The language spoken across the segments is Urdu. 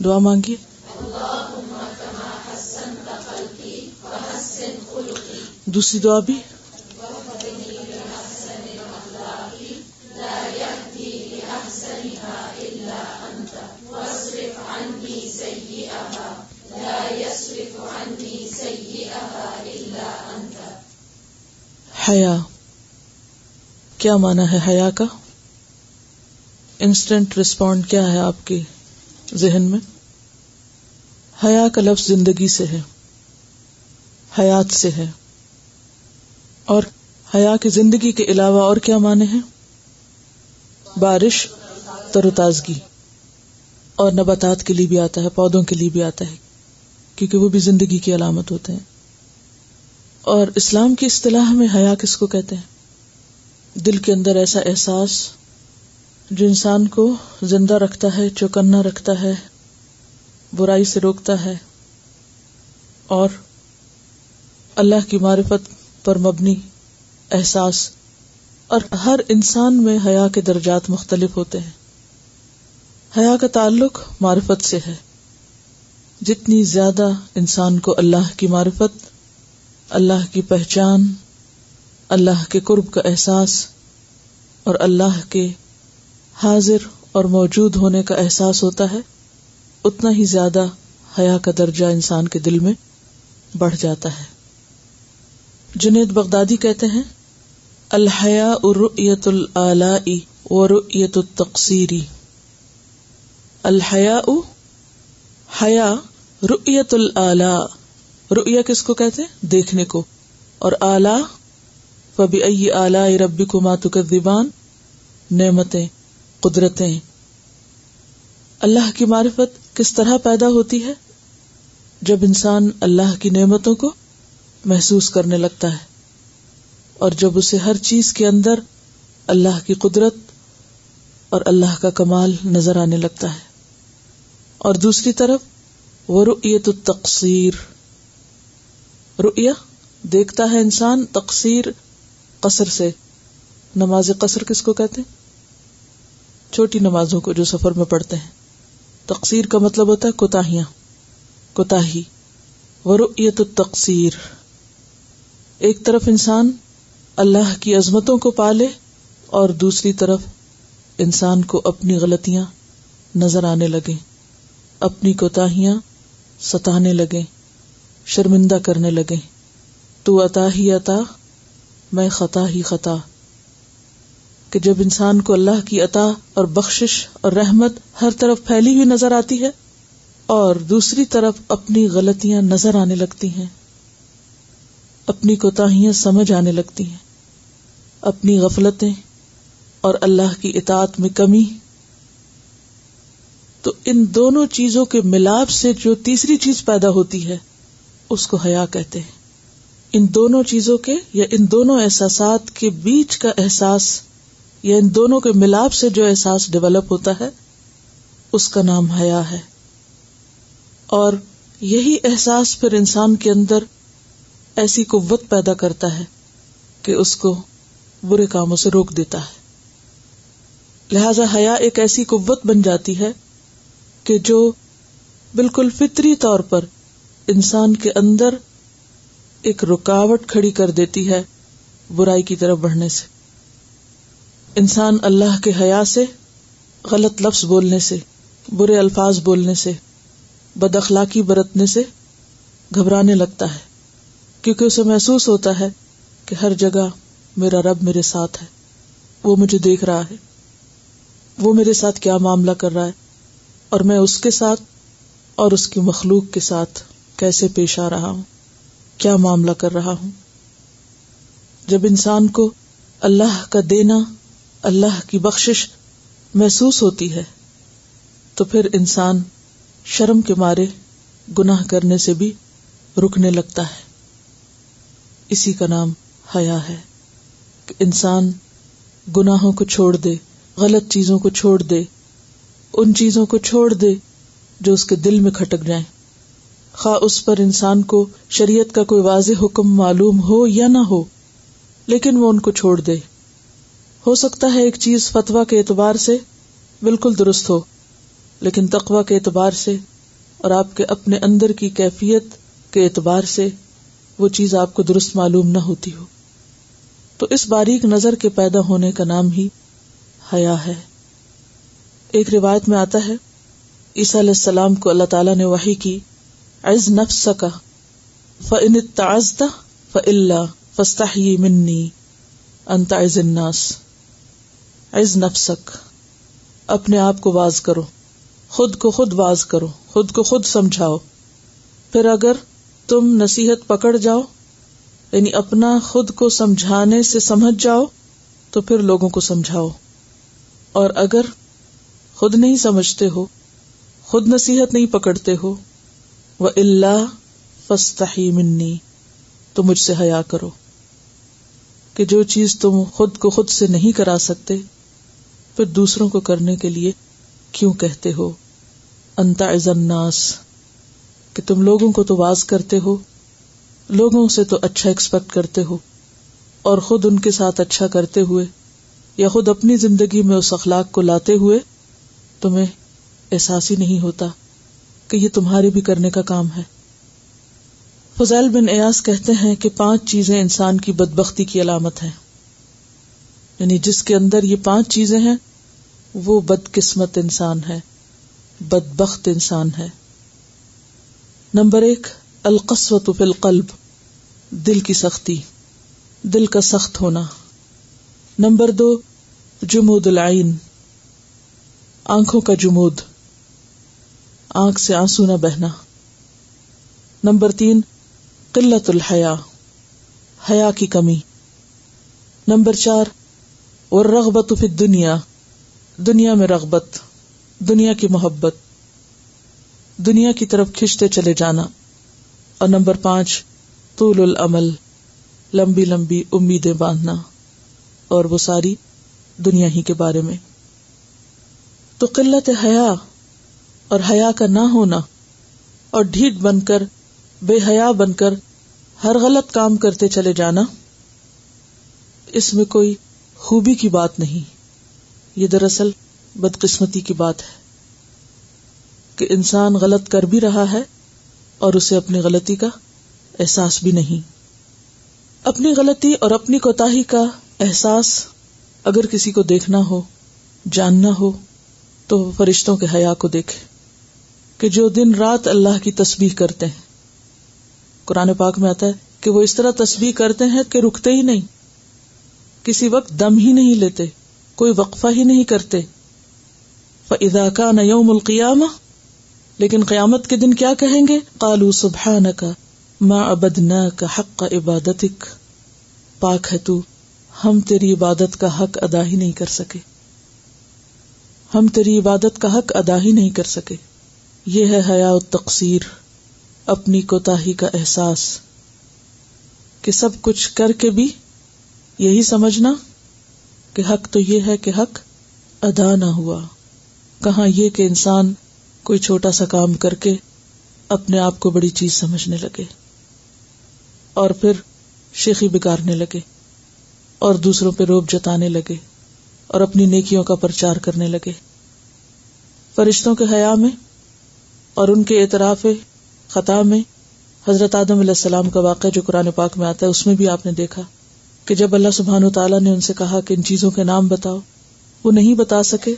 دعا مانگیے. دوسری دعا بھی حیا. کیا معنی ہے حیا کا؟ انسٹنٹ رسپونڈ کیا ہے آپ کے ذہن میں؟ حیا کا لفظ زندگی سے ہے، حیات سے ہے. اور حیا کی زندگی کے علاوہ اور کیا معنی ہیں؟ بارش، تر و تازگی، اور نباتات کے لیے بھی آتا ہے، پودوں کے لیے بھی آتا ہے، کیونکہ وہ بھی زندگی کی علامت ہوتے ہیں. اور اسلام کی اصطلاح میں حیا کس کو کہتے ہیں؟ دل کے اندر ایسا احساس جو انسان کو زندہ رکھتا ہے، چوکنا رکھتا ہے، برائی سے روکتا ہے، اور اللہ کی معرفت پر مبنی احساس. اور ہر انسان میں حیا کے درجات مختلف ہوتے ہیں. حیا کا تعلق معرفت سے ہے. جتنی زیادہ انسان کو اللہ کی معرفت، اللہ کی پہچان، اللہ کے قرب کا احساس اور اللہ کے حاضر اور موجود ہونے کا احساس ہوتا ہے، اتنا ہی زیادہ حیا کا درجہ انسان کے دل میں بڑھ جاتا ہے. جنید بغدادی کہتے ہیں الحیاء رؤیت الآلاء ورؤیت التقصیر. الحیاء حیا رؤیت الآلاء، رؤیا کس کو کہتے ہیں؟ دیکھنے کو. اور آلاء فبأي آلاء ربكما تكذبان، نعمتیں، قدرتیں. اللہ کی معرفت کس طرح پیدا ہوتی ہے؟ جب انسان اللہ کی نعمتوں کو محسوس کرنے لگتا ہے، اور جب اسے ہر چیز کے اندر اللہ کی قدرت اور اللہ کا کمال نظر آنے لگتا ہے. اور دوسری طرف ورؤیت التقصیر، رؤیا دیکھتا ہے انسان، تقصیر قصر سے. نماز قصر کس کو کہتے ہیں؟ چھوٹی نمازوں کو جو سفر میں پڑھتے ہیں. تقصیر کا مطلب ہوتا ہے کوتاہیاں، کوتاہی. ورؤیت التقصیر، ایک طرف انسان اللہ کی عظمتوں کو پالے اور دوسری طرف انسان کو اپنی غلطیاں نظر آنے لگیں، اپنی کوتاہیاں ستانے لگیں، شرمندہ کرنے لگیں. تو عطا ہی عطا، میں خطا ہی خطا. کہ جب انسان کو اللہ کی عطا اور بخشش اور رحمت ہر طرف پھیلی ہوئی نظر آتی ہے اور دوسری طرف اپنی غلطیاں نظر آنے لگتی ہیں، اپنی کوتاہیاں سمجھ آنے لگتی ہیں، اپنی غفلتیں اور اللہ کی اطاعت میں کمی، تو ان دونوں چیزوں کے ملاپ سے جو تیسری چیز پیدا ہوتی ہے اس کو حیا کہتے ہیں. ان دونوں چیزوں کے یا ان دونوں احساسات کے بیچ کا احساس یا ان دونوں کے ملاپ سے جو احساس ڈیولپ ہوتا ہے اس کا نام حیا ہے. اور یہی احساس پھر انسان کے اندر ایسی قوت پیدا کرتا ہے کہ اس کو برے کاموں سے روک دیتا ہے. لہذا حیا ایک ایسی قوت بن جاتی ہے کہ جو بالکل فطری طور پر انسان کے اندر ایک رکاوٹ کھڑی کر دیتی ہے برائی کی طرف بڑھنے سے. انسان اللہ کے حیا سے، غلط لفظ بولنے سے، برے الفاظ بولنے سے، بد اخلاقی برتنے سے گھبرانے لگتا ہے، کیونکہ اسے محسوس ہوتا ہے کہ ہر جگہ میرا رب میرے ساتھ ہے، وہ مجھے دیکھ رہا ہے، وہ میرے ساتھ کیا معاملہ کر رہا ہے، اور میں اس کے ساتھ اور اس کی مخلوق کے ساتھ کیسے پیش آ رہا ہوں، کیا معاملہ کر رہا ہوں. جب انسان کو اللہ کا دینا، اللہ کی بخشش محسوس ہوتی ہے تو پھر انسان شرم کے مارے گناہ کرنے سے بھی رکنے لگتا ہے. اسی کا نام حیا ہے کہ انسان گناہوں کو چھوڑ دے، غلط چیزوں کو چھوڑ دے، ان چیزوں کو چھوڑ دے جو اس کے دل میں کھٹک جائیں، خواہ اس پر انسان کو شریعت کا کوئی واضح حکم معلوم ہو یا نہ ہو، لیکن وہ ان کو چھوڑ دے. ہو سکتا ہے ایک چیز فتویٰ کے اعتبار سے بالکل درست ہو، لیکن تقوی کے اعتبار سے اور آپ کے اپنے اندر کی کیفیت کے اعتبار سے وہ چیز آپ کو درست معلوم نہ ہوتی ہو، تو اس باریک نظر کے پیدا ہونے کا نام ہی حیا ہے۔ ایک روایت میں آتا ہے عیسیٰ علیہ السلام کو اللہ تعالیٰ نے وحی کی، عز نفسک فإن اتعظت فإلا فاستحیی منی ان تعظ الناس۔ عز نفسک، اپنے آپ کو واز کرو، خود کو خود واز کرو، خود کو خود سمجھاؤ، پھر اگر تم نصیحت پکڑ جاؤ، یعنی اپنا خود کو سمجھانے سے سمجھ جاؤ تو پھر لوگوں کو سمجھاؤ، اور اگر خود نہیں سمجھتے ہو، خود نصیحت نہیں پکڑتے ہو، وَإِلَّا فَاسْتَحِي مِنِّي، تو مجھ سے حیا کرو، کہ جو چیز تم خود کو خود سے نہیں کرا سکتے پھر دوسروں کو کرنے کے لیے کیوں کہتے ہو؟ ان تعظ الناس، کہ تم لوگوں کو تو واز کرتے ہو، لوگوں سے تو اچھا ایکسپیکٹ کرتے ہو، اور خود ان کے ساتھ اچھا کرتے ہوئے یا خود اپنی زندگی میں اس اخلاق کو لاتے ہوئے تمہیں احساس ہی نہیں ہوتا کہ یہ تمہارے بھی کرنے کا کام ہے۔ فضیل بن عیاض کہتے ہیں کہ 5 چیزیں انسان کی بدبختی کی علامت ہیں، یعنی جس کے اندر یہ 5 چیزیں ہیں وہ بدقسمت انسان ہے، بدبخت انسان ہے۔ نمبر 1، القسوۃ فی القلب، دل کی سختی، دل کا سخت ہونا۔ نمبر 2، جمود العین، آنکھوں کا جمود، آنکھ سے آنسو نہ بہنا۔ نمبر 3، قلت الحیا، حیا کی کمی۔ نمبر 4، والرغبۃ فی الدنیا، دنیا میں رغبت، دنیا کی محبت، دنیا کی طرف کھنچتے چلے جانا۔ اور نمبر 5، طول الامل، لمبی لمبی امیدیں باندھنا، اور وہ ساری دنیا ہی کے بارے میں۔ تو قلت حیا اور حیا کا نہ ہونا اور ڈھیٹ بن کر، بے حیا بن کر ہر غلط کام کرتے چلے جانا، اس میں کوئی خوبی کی بات نہیں، یہ دراصل بدقسمتی کی بات ہے کہ انسان غلط کر بھی رہا ہے اور اسے اپنی غلطی کا احساس بھی نہیں۔ اپنی غلطی اور اپنی کوتاہی کا احساس اگر کسی کو دیکھنا ہو، جاننا ہو، تو وہ فرشتوں کے حیا کو دیکھے کہ جو دن رات اللہ کی تسبیح کرتے ہیں۔ قرآن پاک میں آتا ہے کہ وہ اس طرح تسبیح کرتے ہیں کہ رکتے ہی نہیں، کسی وقت دم ہی نہیں لیتے، کوئی وقفہ ہی نہیں کرتے۔ فَإِذَا كَانَ يَوْمُ الْقِيَامَةِ، لیکن قیامت کے دن کیا کہیں گے؟ قَالُوا سُبْحَانَكَ مَا عَبَدْنَاكَ حَقَّ عِبَادَتِكَ، پاک ہے تو، ہم تیری عبادت کا حق ادا ہی نہیں کر سکے، ہم تیری عبادت کا حق ادا ہی نہیں کر سکے۔ یہ ہے حیا التقصیر، اپنی کوتاہی کا احساس، کہ سب کچھ کر کے بھی یہی سمجھنا کہ حق تو یہ ہے کہ حق ادا نہ ہوا۔ کہاں یہ کہ انسان کوئی چھوٹا سا کام کر کے اپنے آپ کو بڑی چیز سمجھنے لگے اور پھر شیخی بگاڑنے لگے اور دوسروں پہ رعب جتانے لگے اور اپنی نیکیوں کا پرچار کرنے لگے۔ فرشتوں کے حیا میں اور ان کے اعتراف خطا میں حضرت آدم علیہ السلام کا واقعہ جو قرآن پاک میں آتا ہے، اس میں بھی آپ نے دیکھا کہ جب اللہ سبحانہ وتعالیٰ نے ان سے کہا کہ ان چیزوں کے نام بتاؤ، وہ نہیں بتا سکے،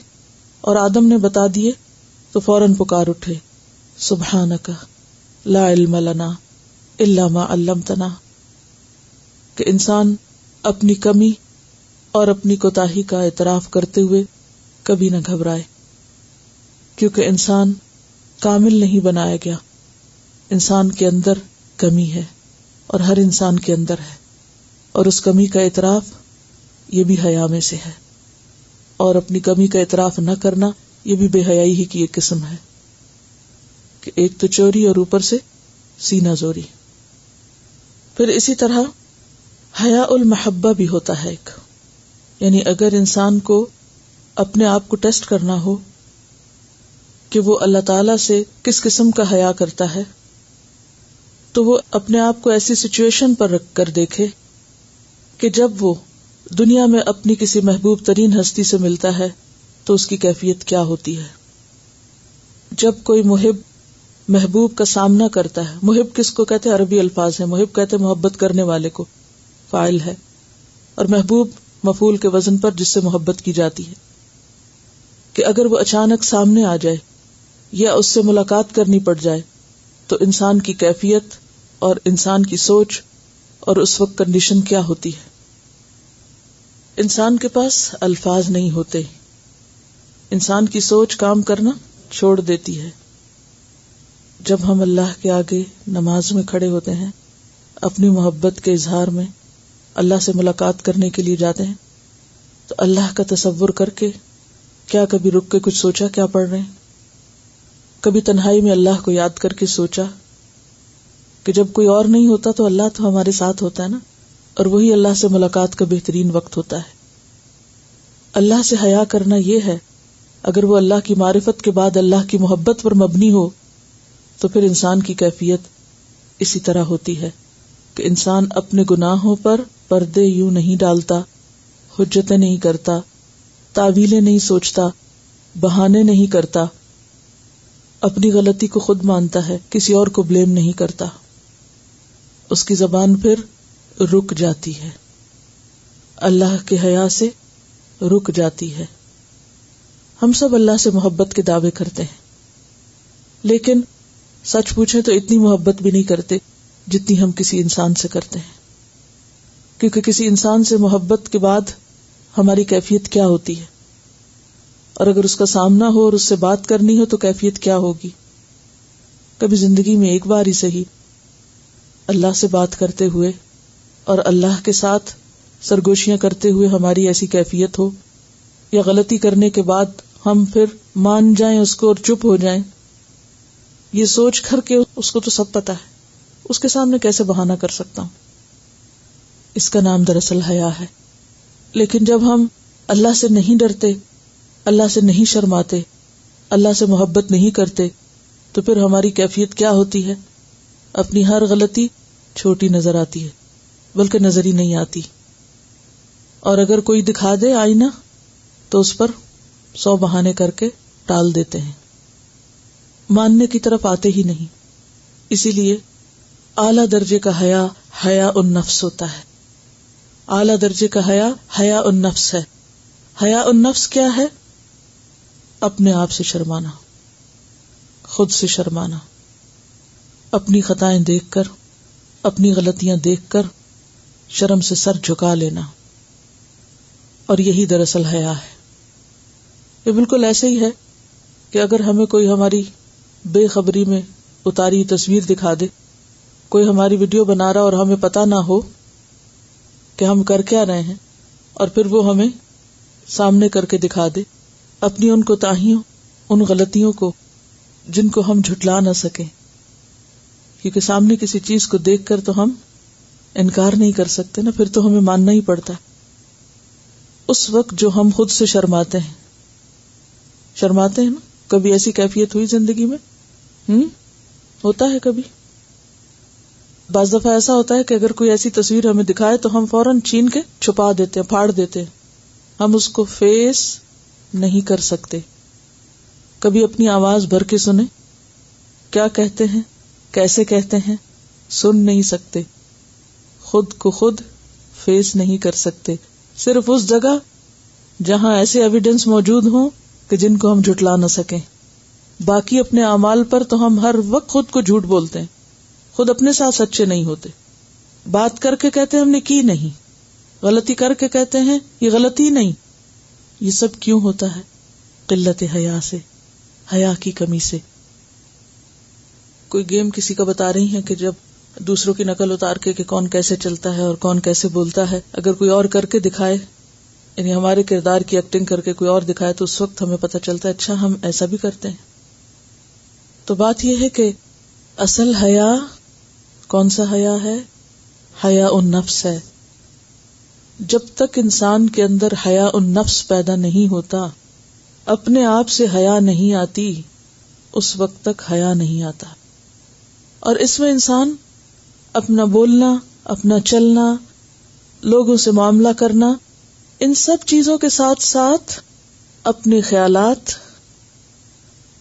اور آدم نے بتا دیے تو فوراً پکار اٹھے، سبحانک لا علم لنا الا ما علمتنا، کہ انسان اپنی کمی اور اپنی کوتاہی کا اعتراف کرتے ہوئے کبھی نہ گھبرائے، کیونکہ انسان کامل نہیں بنایا گیا، انسان کے اندر کمی ہے اور ہر انسان کے اندر ہے، اور اس کمی کا اعتراف یہ بھی حیا میں سے ہے، اور اپنی کمی کا اعتراف نہ کرنا یہ بھی بے حیائی ہی کی ایک قسم ہے، کہ ایک تو چوری اور اوپر سے سینہ زوری۔ پھر اسی طرح حیا المحبہ بھی ہوتا ہے ایک، یعنی اگر انسان کو اپنے آپ کو ٹیسٹ کرنا ہو کہ وہ اللہ تعالی سے کس قسم کا حیا کرتا ہے، تو وہ اپنے آپ کو ایسی سچویشن پر رکھ کر دیکھے کہ جب وہ دنیا میں اپنی کسی محبوب ترین ہستی سے ملتا ہے تو اس کی کیفیت کیا ہوتی ہے۔ جب کوئی محب محبوب کا سامنا کرتا ہے، محب کس کو کہتے ہیں؟ عربی الفاظ ہے، محب کہتے ہیں محبت کرنے والے کو، فاعل ہے، اور محبوب مفعول کے وزن پر جس سے محبت کی جاتی ہے، کہ اگر وہ اچانک سامنے آ جائے یا اس سے ملاقات کرنی پڑ جائے تو انسان کی کیفیت اور انسان کی سوچ اور اس وقت کنڈیشن کیا ہوتی ہے۔ انسان کے پاس الفاظ نہیں ہوتے، انسان کی سوچ کام کرنا چھوڑ دیتی ہے۔ جب ہم اللہ کے آگے نماز میں کھڑے ہوتے ہیں، اپنی محبت کے اظہار میں اللہ سے ملاقات کرنے کے لیے جاتے ہیں، تو اللہ کا تصور کر کے کیا کبھی رک کے کچھ سوچا کیا پڑھ رہے ہیں؟ کبھی تنہائی میں اللہ کو یاد کر کے سوچا کہ جب کوئی اور نہیں ہوتا تو اللہ تو ہمارے ساتھ ہوتا ہے نا، اور وہی اللہ سے ملاقات کا بہترین وقت ہوتا ہے۔ اللہ سے حیا کرنا یہ ہے، اگر وہ اللہ کی معرفت کے بعد اللہ کی محبت پر مبنی ہو تو پھر انسان کی کیفیت اسی طرح ہوتی ہے کہ انسان اپنے گناہوں پر پردے یوں نہیں ڈالتا، حجتیں نہیں کرتا، تعویلیں نہیں سوچتا، بہانے نہیں کرتا، اپنی غلطی کو خود مانتا ہے، کسی اور کو بلیم نہیں کرتا، اس کی زبان پھر رک جاتی ہے، اللہ کے حیا سے رک جاتی ہے۔ ہم سب اللہ سے محبت کے دعوے کرتے ہیں، لیکن سچ پوچھیں تو اتنی محبت بھی نہیں کرتے جتنی ہم کسی انسان سے کرتے ہیں، کیونکہ کسی انسان سے محبت کے بعد ہماری کیفیت کیا ہوتی ہے، اور اگر اس کا سامنا ہو اور اس سے بات کرنی ہو تو کیفیت کیا ہوگی۔ کبھی زندگی میں ایک بار ہی صحیح اللہ سے بات کرتے ہوئے اور اللہ کے ساتھ سرگوشیاں کرتے ہوئے ہماری ایسی کیفیت ہو، یا غلطی کرنے کے بعد ہم پھر مان جائیں اس کو اور چپ ہو جائیں، یہ سوچ کر کے اس کو تو سب پتا ہے، اس کے سامنے کیسے بہانہ کر سکتا ہوں۔ اس کا نام دراصل حیا ہے۔ لیکن جب ہم اللہ سے نہیں ڈرتے، اللہ سے نہیں شرماتے، اللہ سے محبت نہیں کرتے، تو پھر ہماری کیفیت کیا ہوتی ہے؟ اپنی ہر غلطی چھوٹی نظر آتی ہے، بلکہ نظر ہی نہیں آتی، اور اگر کوئی دکھا دے آئینہ تو اس پر 100 بہانے کر کے ٹال دیتے ہیں، ماننے کی طرف آتے ہی نہیں۔ اسی لیے اعلیٰ درجے کا حیا حیا النفس ہوتا ہے۔ اعلیٰ درجے کا حیا حیا النفس ہے۔ حیا النفس کیا ہے؟ اپنے آپ سے شرمانا، خود سے شرمانا، اپنی خطائیں دیکھ کر، اپنی غلطیاں دیکھ کر شرم سے سر جھکا لینا، اور یہی دراصل حیا ہے۔ یہ بالکل ایسے ہی ہے کہ اگر ہمیں کوئی ہماری بے خبری میں اتاری تصویر دکھا دے، کوئی ہماری ویڈیو بنا رہا اور ہمیں پتہ نہ ہو کہ ہم کر کیا رہے ہیں، اور پھر وہ ہمیں سامنے کر کے دکھا دے اپنی ان کوتاہیوں، ان غلطیوں کو جن کو ہم جھٹلا نہ سکیں، کیونکہ سامنے کسی چیز کو دیکھ کر تو ہم انکار نہیں کر سکتے نا، پھر تو ہمیں ماننا ہی پڑتا ہے۔ اس وقت جو ہم خود سے شرماتے ہیں نا، کبھی ایسی کیفیت ہوئی زندگی میں؟ ہوتا ہے کبھی؟ بعض دفعہ ایسا ہوتا ہے کہ اگر کوئی ایسی تصویر ہمیں دکھائے تو ہم فوراً چھین کے چھپا دیتے ہیں، پھاڑ دیتے ہیں، ہم اس کو فیس نہیں کر سکتے۔ کبھی اپنی آواز بھر کے سنیں، کیا کہتے ہیں، کیسے کہتے ہیں، سن نہیں سکتے، خود کو خود فیس نہیں کر سکتے، صرف اس جگہ جہاں ایسے ایویڈنس موجود ہوں کہ جن کو ہم جھٹلا نہ سکیں۔ باقی اپنے اعمال پر تو ہم ہر وقت خود کو جھوٹ بولتے ہیں، خود اپنے ساتھ سچے نہیں ہوتے، بات کر کے کہتے ہیں ہم نے کی نہیں، غلطی کر کے کہتے ہیں یہ غلطی نہیں۔ یہ سب کیوں ہوتا ہے؟ قلت حیا سے، حیا کی کمی سے۔ کوئی گیم کسی کا بتا رہی ہیں کہ جب دوسروں کی نقل اتار کے کہ کون کیسے چلتا ہے اور کون کیسے بولتا ہے، اگر کوئی اور کر کے دکھائے، یعنی ہمارے کردار کی ایکٹنگ کر کے کوئی اور دکھائے، تو اس وقت ہمیں پتہ چلتا ہے اچھا ہم ایسا بھی کرتے ہیں۔ تو بات یہ ہے کہ اصل حیا کون سا حیا ہے؟ حیا النفس ہے۔ جب تک انسان کے اندر حیا النفس پیدا نہیں ہوتا، اپنے آپ سے حیا نہیں آتی، اس وقت تک حیا نہیں آتا۔ اور اس میں انسان اپنا بولنا، اپنا چلنا، لوگوں سے معاملہ کرنا، ان سب چیزوں کے ساتھ ساتھ اپنے خیالات،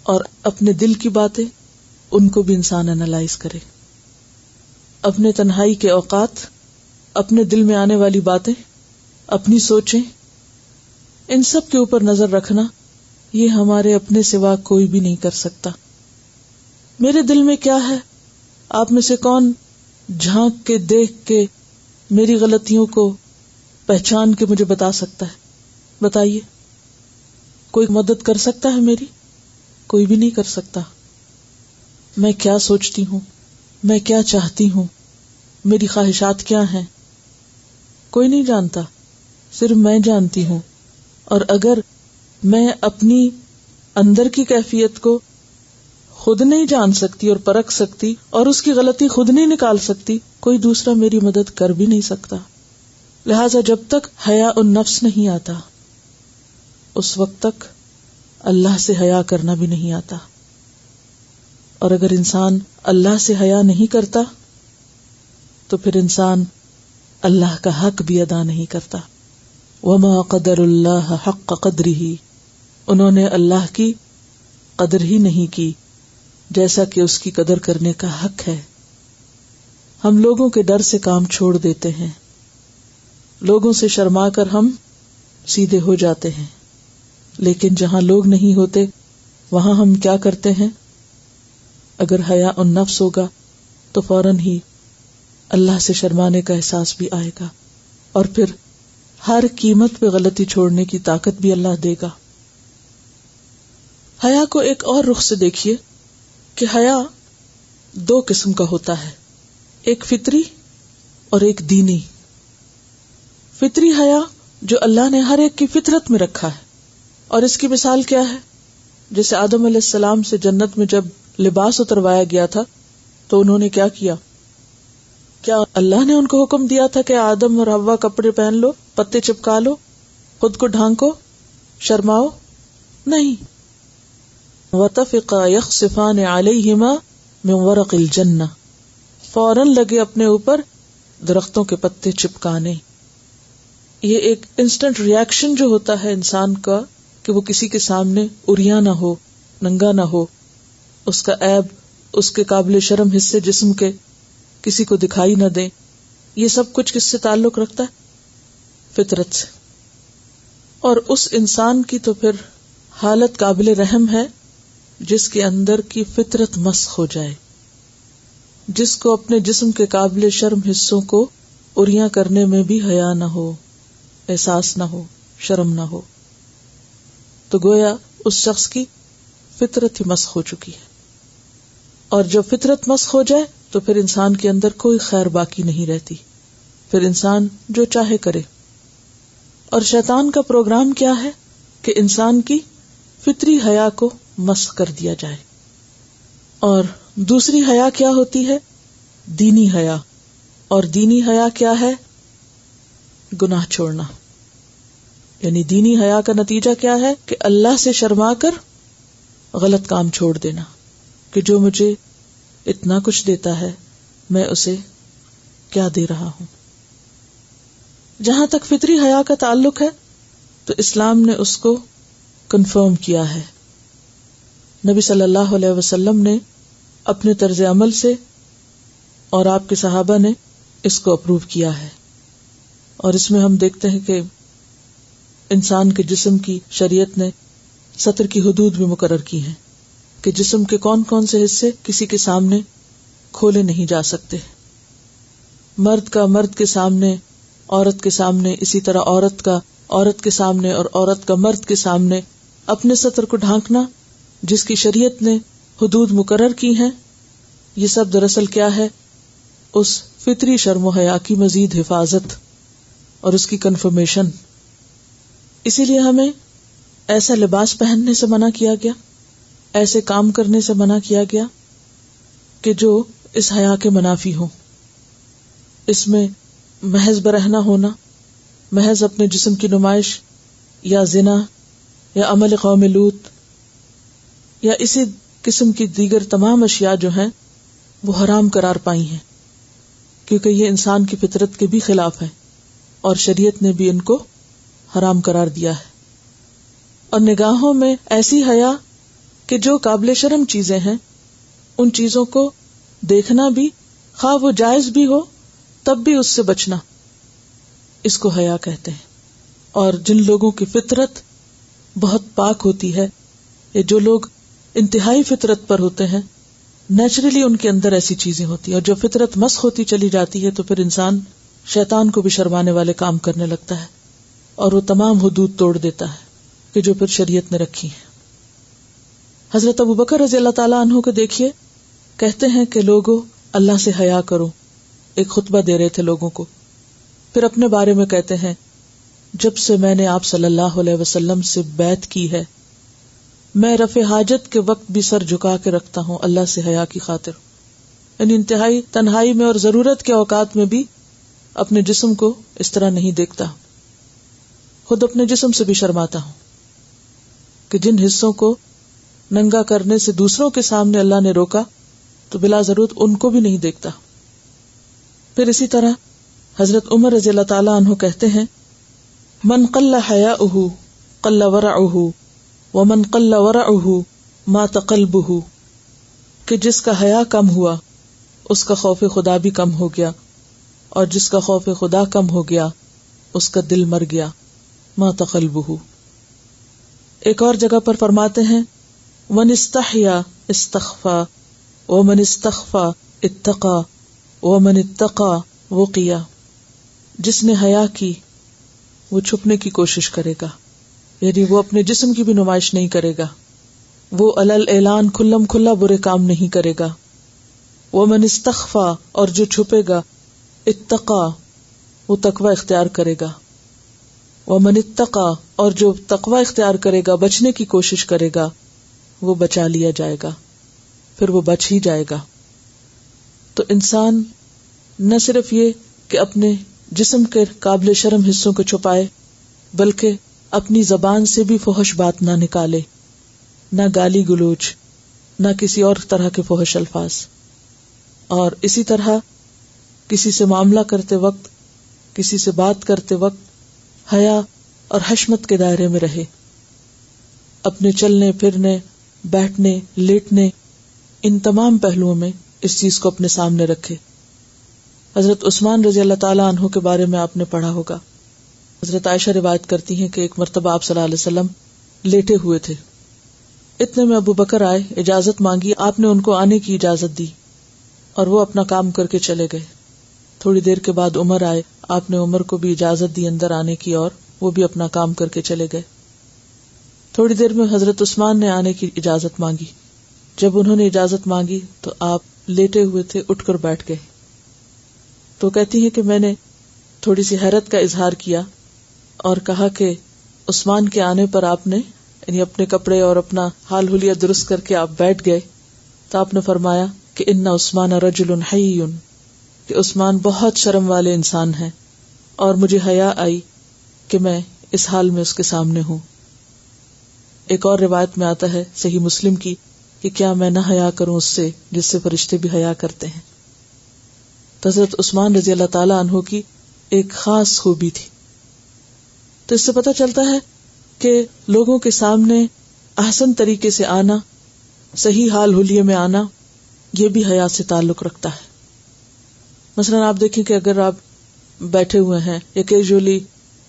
اور اپنے دل کی باتیں ان کو بھی انسان انالائز کرے. اپنے تنہائی کے اوقات اپنے دل میں آنے والی باتیں، اپنی سوچیں، ان سب کے اوپر نظر رکھنا، یہ ہمارے اپنے سوا کوئی بھی نہیں کر سکتا. میرے دل میں کیا ہے آپ میں سے کون جھانک کے دیکھ کے میری غلطیوں کو پہچان کے مجھے بتا سکتا ہے؟ بتائیے. کوئی مدد کر سکتا ہے میری؟ کوئی بھی نہیں کر سکتا. میں کیا سوچتی ہوں، میں کیا چاہتی ہوں، میری خواہشات کیا ہیں، کوئی نہیں جانتا، صرف میں جانتی ہوں. اور اگر میں اپنی اندر کی کیفیت کو خود نہیں جان سکتی اور پرکھ سکتی اور اس کی غلطی خود نہیں نکال سکتی، کوئی دوسرا میری مدد کر بھی نہیں سکتا. لہذا جب تک حیا النفس نہیں آتا اس وقت تک اللہ سے حیا کرنا بھی نہیں آتا. اور اگر انسان اللہ سے حیا نہیں کرتا تو پھر انسان اللہ کا حق بھی ادا نہیں کرتا. وما قدر اللہ حق قدرہ، انہوں نے اللہ کی قدر ہی نہیں کی جیسا کہ اس کی قدر کرنے کا حق ہے. ہم لوگوں کے ڈر سے کام چھوڑ دیتے ہیں، لوگوں سے شرما کر ہم سیدھے ہو جاتے ہیں، لیکن جہاں لوگ نہیں ہوتے وہاں ہم کیا کرتے ہیں؟ اگر حیا النفس ہوگا تو فوراً ہی اللہ سے شرمانے کا احساس بھی آئے گا، اور پھر ہر قیمت پہ غلطی چھوڑنے کی طاقت بھی اللہ دے گا. حیا کو ایک اور رخ سے دیکھیے کہ حیا دو قسم کا ہوتا ہے، ایک فطری اور ایک دینی. فطری حیا جو اللہ نے ہر ایک کی فطرت میں رکھا ہے، اور اس کی مثال کیا ہے؟ جیسے آدم علیہ السلام سے جنت میں جب لباس اتروایا گیا تھا تو انہوں نے کیا کیا؟ کیا اللہ نے ان کو حکم دیا تھا کہ آدم اور حوا کپڑے پہن لو، پتے چپکا لو، خود کو ڈھانکو، شرماؤ؟ نہیں. وَطَفِقَا يَخْصِفَانِ عَلَيْهِمَا مِنْ وَرَقِ الْجَنَّةِ، فوراً لگے اپنے اوپر درختوں کے پتے چپکانے. یہ ایک انسٹنٹ ریاکشن جو ہوتا ہے انسان کا کہ وہ کسی کے سامنے عریاں نہ ہو، ننگا نہ ہو، اس کا عیب، اس کے قابل شرم حصے جسم کے کسی کو دکھائی نہ دیں. یہ سب کچھ کس سے تعلق رکھتا ہے؟ فطرت سے. اور اس انسان کی تو پھر حالت قابل رحم ہے جس کے اندر کی فطرت مسخ ہو جائے، جس کو اپنے جسم کے قابل شرم حصوں کو عریاں کرنے میں بھی حیا نہ ہو، احساس نہ ہو، شرم نہ ہو. تو گویا اس شخص کی فطرت ہی مسخ ہو چکی ہے. اور جب فطرت مسخ ہو جائے تو پھر انسان کے اندر کوئی خیر باقی نہیں رہتی، پھر انسان جو چاہے کرے. اور شیطان کا پروگرام کیا ہے کہ انسان کی فطری حیا کو مسخ کر دیا جائے. اور دوسری حیا کیا ہوتی ہے؟ دینی حیا. اور دینی حیا کیا ہے؟ گناہ چھوڑنا. یعنی دینی حیا کا نتیجہ کیا ہے کہ اللہ سے شرما کر غلط کام چھوڑ دینا، کہ جو مجھے اتنا کچھ دیتا ہے میں اسے کیا دے رہا ہوں. جہاں تک فطری حیا کا تعلق ہے تو اسلام نے اس کو کنفرم کیا ہے. نبی صلی اللہ علیہ وسلم نے اپنے طرز عمل سے اور آپ کے صحابہ نے اس کو اپروو کیا ہے. اور اس میں ہم دیکھتے ہیں کہ انسان کے جسم کی شریعت نے سطر کی حدود بھی مقرر کی ہیں کہ جسم کے کون کون سے حصے کسی کے سامنے کھولے نہیں جا سکتے. مرد کا مرد کے سامنے، عورت کے سامنے، اسی طرح عورت کا عورت کے سامنے اور عورت کا مرد کے سامنے اپنے سطر کو ڈھانکنا جس کی شریعت نے حدود مقرر کی ہیں. یہ سب دراصل کیا ہے؟ اس فطری شرم و حیا کی مزید حفاظت اور اس کی کنفرمیشن. اسی لیے ہمیں ایسا لباس پہننے سے منع کیا گیا، ایسے کام کرنے سے منع کیا گیا کہ جو اس حیا کے منافی ہوں. اس میں محض برہنہ ہونا، محض اپنے جسم کی نمائش، یا زنا، یا عمل قوم لوط، یا اسی قسم کی دیگر تمام اشیاء جو ہیں وہ حرام قرار پائی ہیں، کیونکہ یہ انسان کی فطرت کے بھی خلاف ہے اور شریعت نے بھی ان کو حرام قرار دیا ہے. اور نگاہوں میں ایسی حیا کہ جو قابل شرم چیزیں ہیں ان چیزوں کو دیکھنا بھی، خواہ وہ جائز بھی ہو تب بھی اس سے بچنا، اس کو حیا کہتے ہیں. اور جن لوگوں کی فطرت بہت پاک ہوتی ہے، یا جو لوگ انتہائی فطرت پر ہوتے ہیں، نیچرلی ان کے اندر ایسی چیزیں ہوتی ہیں، اور جب فطرت مسخ ہوتی چلی جاتی ہے تو پھر انسان شیطان کو بھی شرمانے والے کام کرنے لگتا ہے، اور وہ تمام حدود توڑ دیتا ہے کہ جو پھر شریعت نے رکھی ہیں. حضرت ابوبکر رضی اللہ تعالیٰ عنہ کو دیکھیے، کہتے ہیں کہ لوگوں اللہ سے حیا کرو. ایک خطبہ دے رہے تھے لوگوں کو، پھر اپنے بارے میں کہتے ہیں جب سے میں نے آپ صلی اللہ علیہ وسلم سے بیعت کی ہے میں رفع حاجت کے وقت بھی سر جھکا کے رکھتا ہوں اللہ سے حیا کی خاطر. یعنی انتہائی تنہائی میں اور ضرورت کے اوقات میں بھی اپنے جسم کو اس طرح نہیں دیکھتا. خود اپنے جسم سے بھی شرماتا ہوں کہ جن حصوں کو ننگا کرنے سے دوسروں کے سامنے اللہ نے روکا تو بلا ضرورت ان کو بھی نہیں دیکھتا. پھر اسی طرح حضرت عمر رضی اللہ تعالیٰ عنہ کہتے ہیں من قل حیاؤہ قل ورعہ ومن قل ورعہ مات قلبہ، کہ جس کا حیا کم ہوا اس کا خوف خدا بھی کم ہو گیا، اور جس کا خوف خدا کم ہو گیا اس کا دل مر گیا. مات قلبہ. ایک اور جگہ پر فرماتے ہیں من استحیا استخفا ومن استخفا اتقا ومن اتقا وقیا. جس نے حیا کی وہ چھپنے کی کوشش کرے گا، یعنی وہ اپنے جسم کی بھی نمائش نہیں کرے گا، وہ علل اعلان کھلم کھلا برے کام نہیں کرے گا. ومن استخفا، اور جو چھپے گا، اتقا، وہ تقوی اختیار کرے گا. ومن اتقا، اور جو تقوی اختیار کرے گا، بچنے کی کوشش کرے گا، وہ بچا لیا جائے گا، پھر وہ بچ ہی جائے گا. تو انسان نہ صرف یہ کہ اپنے جسم کے قابل شرم حصوں کو چھپائے، بلکہ اپنی زبان سے بھی فحش بات نہ نکالے، نہ گالی گلوچ، نہ کسی اور طرح کے فحش الفاظ. اور اسی طرح کسی سے معاملہ کرتے وقت، کسی سے بات کرتے وقت حیا اور حشمت کے دائرے میں رہے. اپنے چلنے پھرنے، بیٹھنے، لیٹنے، ان تمام پہلوؤں میں اس چیز کو اپنے سامنے رکھے. حضرت عثمان رضی اللہ تعالیٰ عنہ کے بارے میں آپ نے پڑھا ہوگا. حضرت عائشہ روایت کرتی ہیں کہ ایک مرتبہ آپ صلی اللہ علیہ وسلم لیٹے ہوئے تھے. اتنے میں ابو بکر آئے، اجازت مانگی، آپ نے ان کو آنے کی اجازت دی اور وہ اپنا کام کر کے چلے گئے. تھوڑی دیر کے بعد عمر آئے، آپ نے عمر کو بھی اجازت دی اندر آنے کی اور وہ بھی اپنا کام کر کے چلے گئے. تھوڑی دیر میں حضرت عثمان نے آنے کی اجازت مانگی. جب انہوں نے اجازت مانگی تو آپ لیٹے ہوئے تھے، اٹھ کر بیٹھ گئے. تو کہتی ہے کہ میں نے تھوڑی سی حیرت کا اظہار کیا اور کہا کہ عثمان کے آنے پر آپ نے یعنی اپنے کپڑے اور اپنا حال حلیہ درست کر کے آپ بیٹھ گئے. تو آپ نے فرمایا کہ ان عثمان رجل حی، کہ عثمان بہت شرم والے انسان ہیں، اور مجھے حیا آئی کہ میں اس حال میں اس کے سامنے ہوں. ایک اور روایت میں آتا ہے صحیح مسلم کی کہ کیا میں نہ حیا کروں اس سے جس سے فرشتے بھی حیا کرتے ہیں. تو حضرت عثمان رضی اللہ تعالیٰ عنہ کی ایک خاص خوبی تھی. تو اس سے پتہ چلتا ہے کہ لوگوں کے سامنے احسن طریقے سے آنا، صحیح حال حلیے میں آنا، یہ بھی حیا سے تعلق رکھتا ہے. مثلا آپ دیکھیں کہ اگر آپ بیٹھے ہوئے ہیں یا کیجولی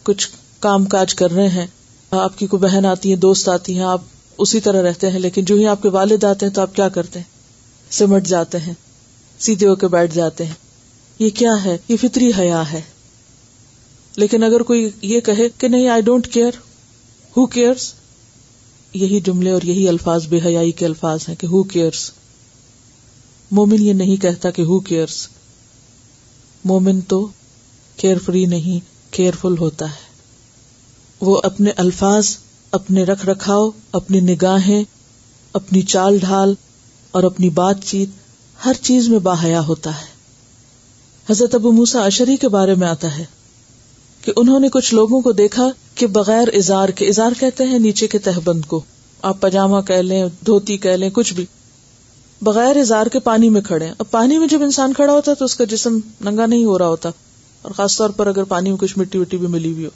کچھ کام کاج کر رہے ہیں، آپ کی کوئی بہن آتی ہے، دوست آتی ہیں، آپ اسی طرح رہتے ہیں، لیکن جو ہی آپ کے والد آتے ہیں تو آپ کیا کرتے ہیں؟ سمٹ جاتے ہیں، سیدھے ہو کے بیٹھ جاتے ہیں. یہ کیا ہے؟ یہ فطری حیا ہے. لیکن اگر کوئی یہ کہے کہ نہیں I don't care, who cares, یہی جملے اور یہی الفاظ بے حیائی کے الفاظ ہیں کہ ہو کیئرس. مومن یہ نہیں کہتا کہ ہو کیئرس. مومن تو کیئر فری نہیں، کیئرفل ہوتا ہے. وہ اپنے الفاظ، اپنے رکھ رکھاؤ، اپنی نگاہیں، اپنی چال ڈھال اور اپنی بات چیت ہر چیز میں باحیا ہوتا ہے. حضرت ابو موسیٰ اشعری کے بارے میں آتا ہے کہ انہوں نے کچھ لوگوں کو دیکھا کہ بغیر ازار کے، ازار کہتے ہیں نیچے کے تہبند کو، آپ پاجامہ کہہ لیں، دھوتی کہہ لیں، کچھ بھی، بغیر ازار کے پانی میں کھڑے. اب پانی میں جب انسان کھڑا ہوتا ہے تو اس کا جسم ننگا نہیں ہو رہا ہوتا، اور خاص طور پر اگر پانی میں کچھ مٹی وٹی بھی ملی ہوئی ہو.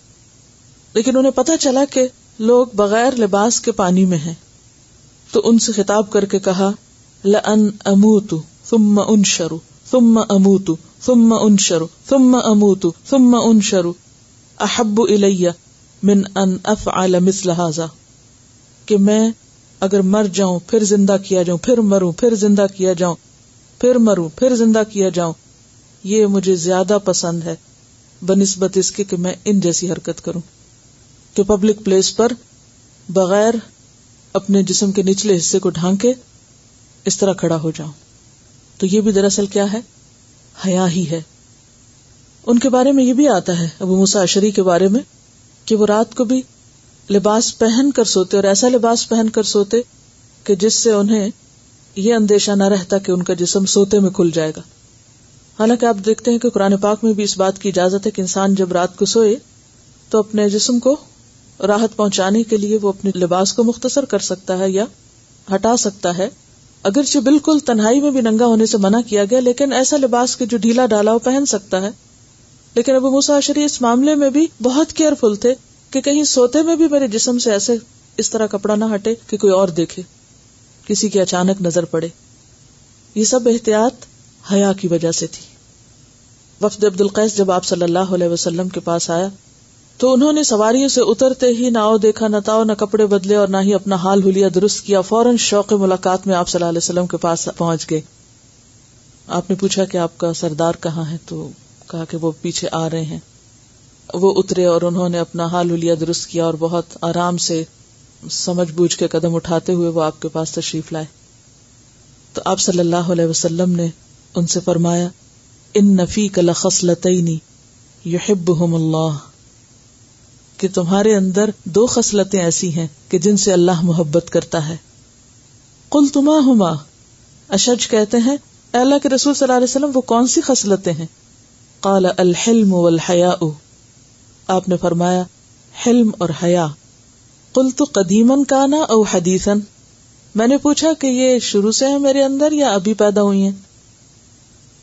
لیکن انہیں پتا چلا کہ لوگ بغیر لباس کے پانی میں ہیں. تو ان سے خطاب کر کے کہا لأن اموت ثم انشر ثم اموت ثم انشر ثم اموت ثم انشر احب الی من ان افعل مثل هذا، کہ میں اگر مر جاؤں پھر زندہ کیا جاؤں، پھر مروں پھر زندہ کیا جاؤں، پھر مروں پھر زندہ کیا جاؤں، یہ مجھے زیادہ پسند ہے بنسبت اس کے کہ میں ان جیسی حرکت کروں، کہ پبلک پلیس پر بغیر اپنے جسم کے نچلے حصے کو ڈھانکے اس طرح کھڑا ہو جاؤں۔ تو یہ بھی دراصل کیا ہے؟ حیا ہی ہے۔ ان کے بارے میں یہ بھی آتا ہے، ابو موسیٰ اشعری کے بارے میں، کہ وہ رات کو بھی لباس پہن کر سوتے، اور ایسا لباس پہن کر سوتے کہ جس سے انہیں یہ اندیشہ نہ رہتا کہ ان کا جسم سوتے میں کھل جائے گا۔ حالانکہ آپ دیکھتے ہیں کہ قرآن پاک میں بھی اس بات کی اجازت ہے کہ انسان جب رات کو سوئے تو اپنے جسم کو راحت پہنچانے کے لیے وہ اپنے لباس کو مختصر کر سکتا ہے یا ہٹا سکتا ہے، اگرچہ بالکل تنہائی میں بھی ننگا ہونے سے منع کیا گیا، لیکن ایسا لباس کہ جو ڈھیلا ڈالا وہ پہن سکتا ہے۔ لیکن ابو موسیٰ اشعری اس معاملے میں بھی بہت کیئرفل تھے کہ کہیں سوتے میں بھی میرے جسم سے ایسے اس طرح کپڑا نہ ہٹے کہ کوئی اور دیکھے، کسی کی اچانک نظر پڑے۔ یہ سب احتیاط حیا کی وجہ سے تھی۔ وفد عبد القیس جب آپ صلی اللہ علیہ وسلم کے پاس آیا تو انہوں نے سواریوں سے اترتے ہی نہ آؤ دیکھا، نہ تاؤ، نہ کپڑے بدلے، اور نہ ہی اپنا حال حلیہ درست کیا، فوراً شوق ملاقات میں آپ صلی اللہ علیہ وسلم کے پاس پہنچ گئے۔ آپ نے پوچھا کہ آپ کا سردار کہاں ہے؟ تو کہا کہ وہ پیچھے آ رہے ہیں۔ وہ اترے اور انہوں نے اپنا حال حلیہ درست کیا اور بہت آرام سے سمجھ بوجھ کے قدم اٹھاتے ہوئے وہ آپ کے پاس تشریف لائے۔ تو آپ صلی اللہ علیہ وسلم نے ان سے فرمایا ان فیک لخصلتین یحبہم اللہ، کہ تمہارے اندر دو خصلتیں ایسی ہیں کہ جن سے اللہ محبت کرتا ہے۔ قلت ما ہما، اشج کہتے ہیں اے اللہ کے رسول صلی اللہ علیہ وسلم وہ کون سی خصلتیں ہیں؟ قال الحلم والحیاء، آپ نے فرمایا حلم اور حیا۔ قلت قدیما کانا او حدیثا، میں نے پوچھا کہ یہ شروع سے ہے میرے اندر یا ابھی پیدا ہوئی ہیں؟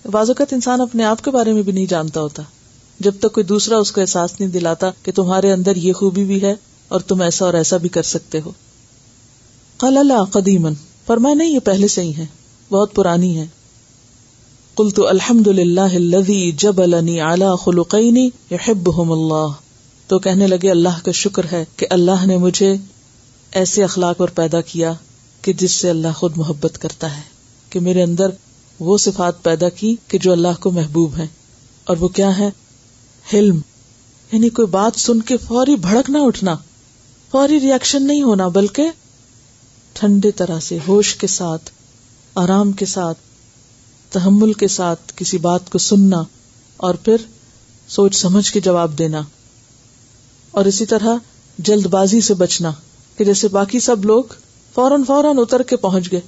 بعض اوقات انسان اپنے آپ کے بارے میں بھی نہیں جانتا ہوتا جب تک کوئی دوسرا اس کو احساس نہیں دلاتا کہ تمہارے اندر یہ خوبی بھی ہے اور تم ایسا اور ایسا بھی کر سکتے ہو۔ قال لا قدیما، فرمایا نہیں یہ پہلے سے ہی ہے، بہت پرانی ہے۔ قلت الحمد للہ الذی جبلنی علی خلقین یحبہم اللہ، تو کہنے لگے اللہ کا شکر ہے کہ اللہ نے مجھے ایسے اخلاق پر پیدا کیا کہ جس سے اللہ خود محبت کرتا ہے، کہ میرے اندر وہ صفات پیدا کی کہ جو اللہ کو محبوب ہیں۔ اور وہ کیا ہے؟ حلم، یعنی کوئی بات سن کے فوری بھڑک نہ اٹھنا، فوری ری ایکشن نہیں ہونا، بلکہ ٹھنڈے طرح سے ہوش کے ساتھ، آرام کے ساتھ، تحمل کے ساتھ کسی بات کو سننا اور پھر سوچ سمجھ کے جواب دینا۔ اور اسی طرح جلد بازی سے بچنا، کہ جیسے باقی سب لوگ فوراً اتر کے پہنچ گئے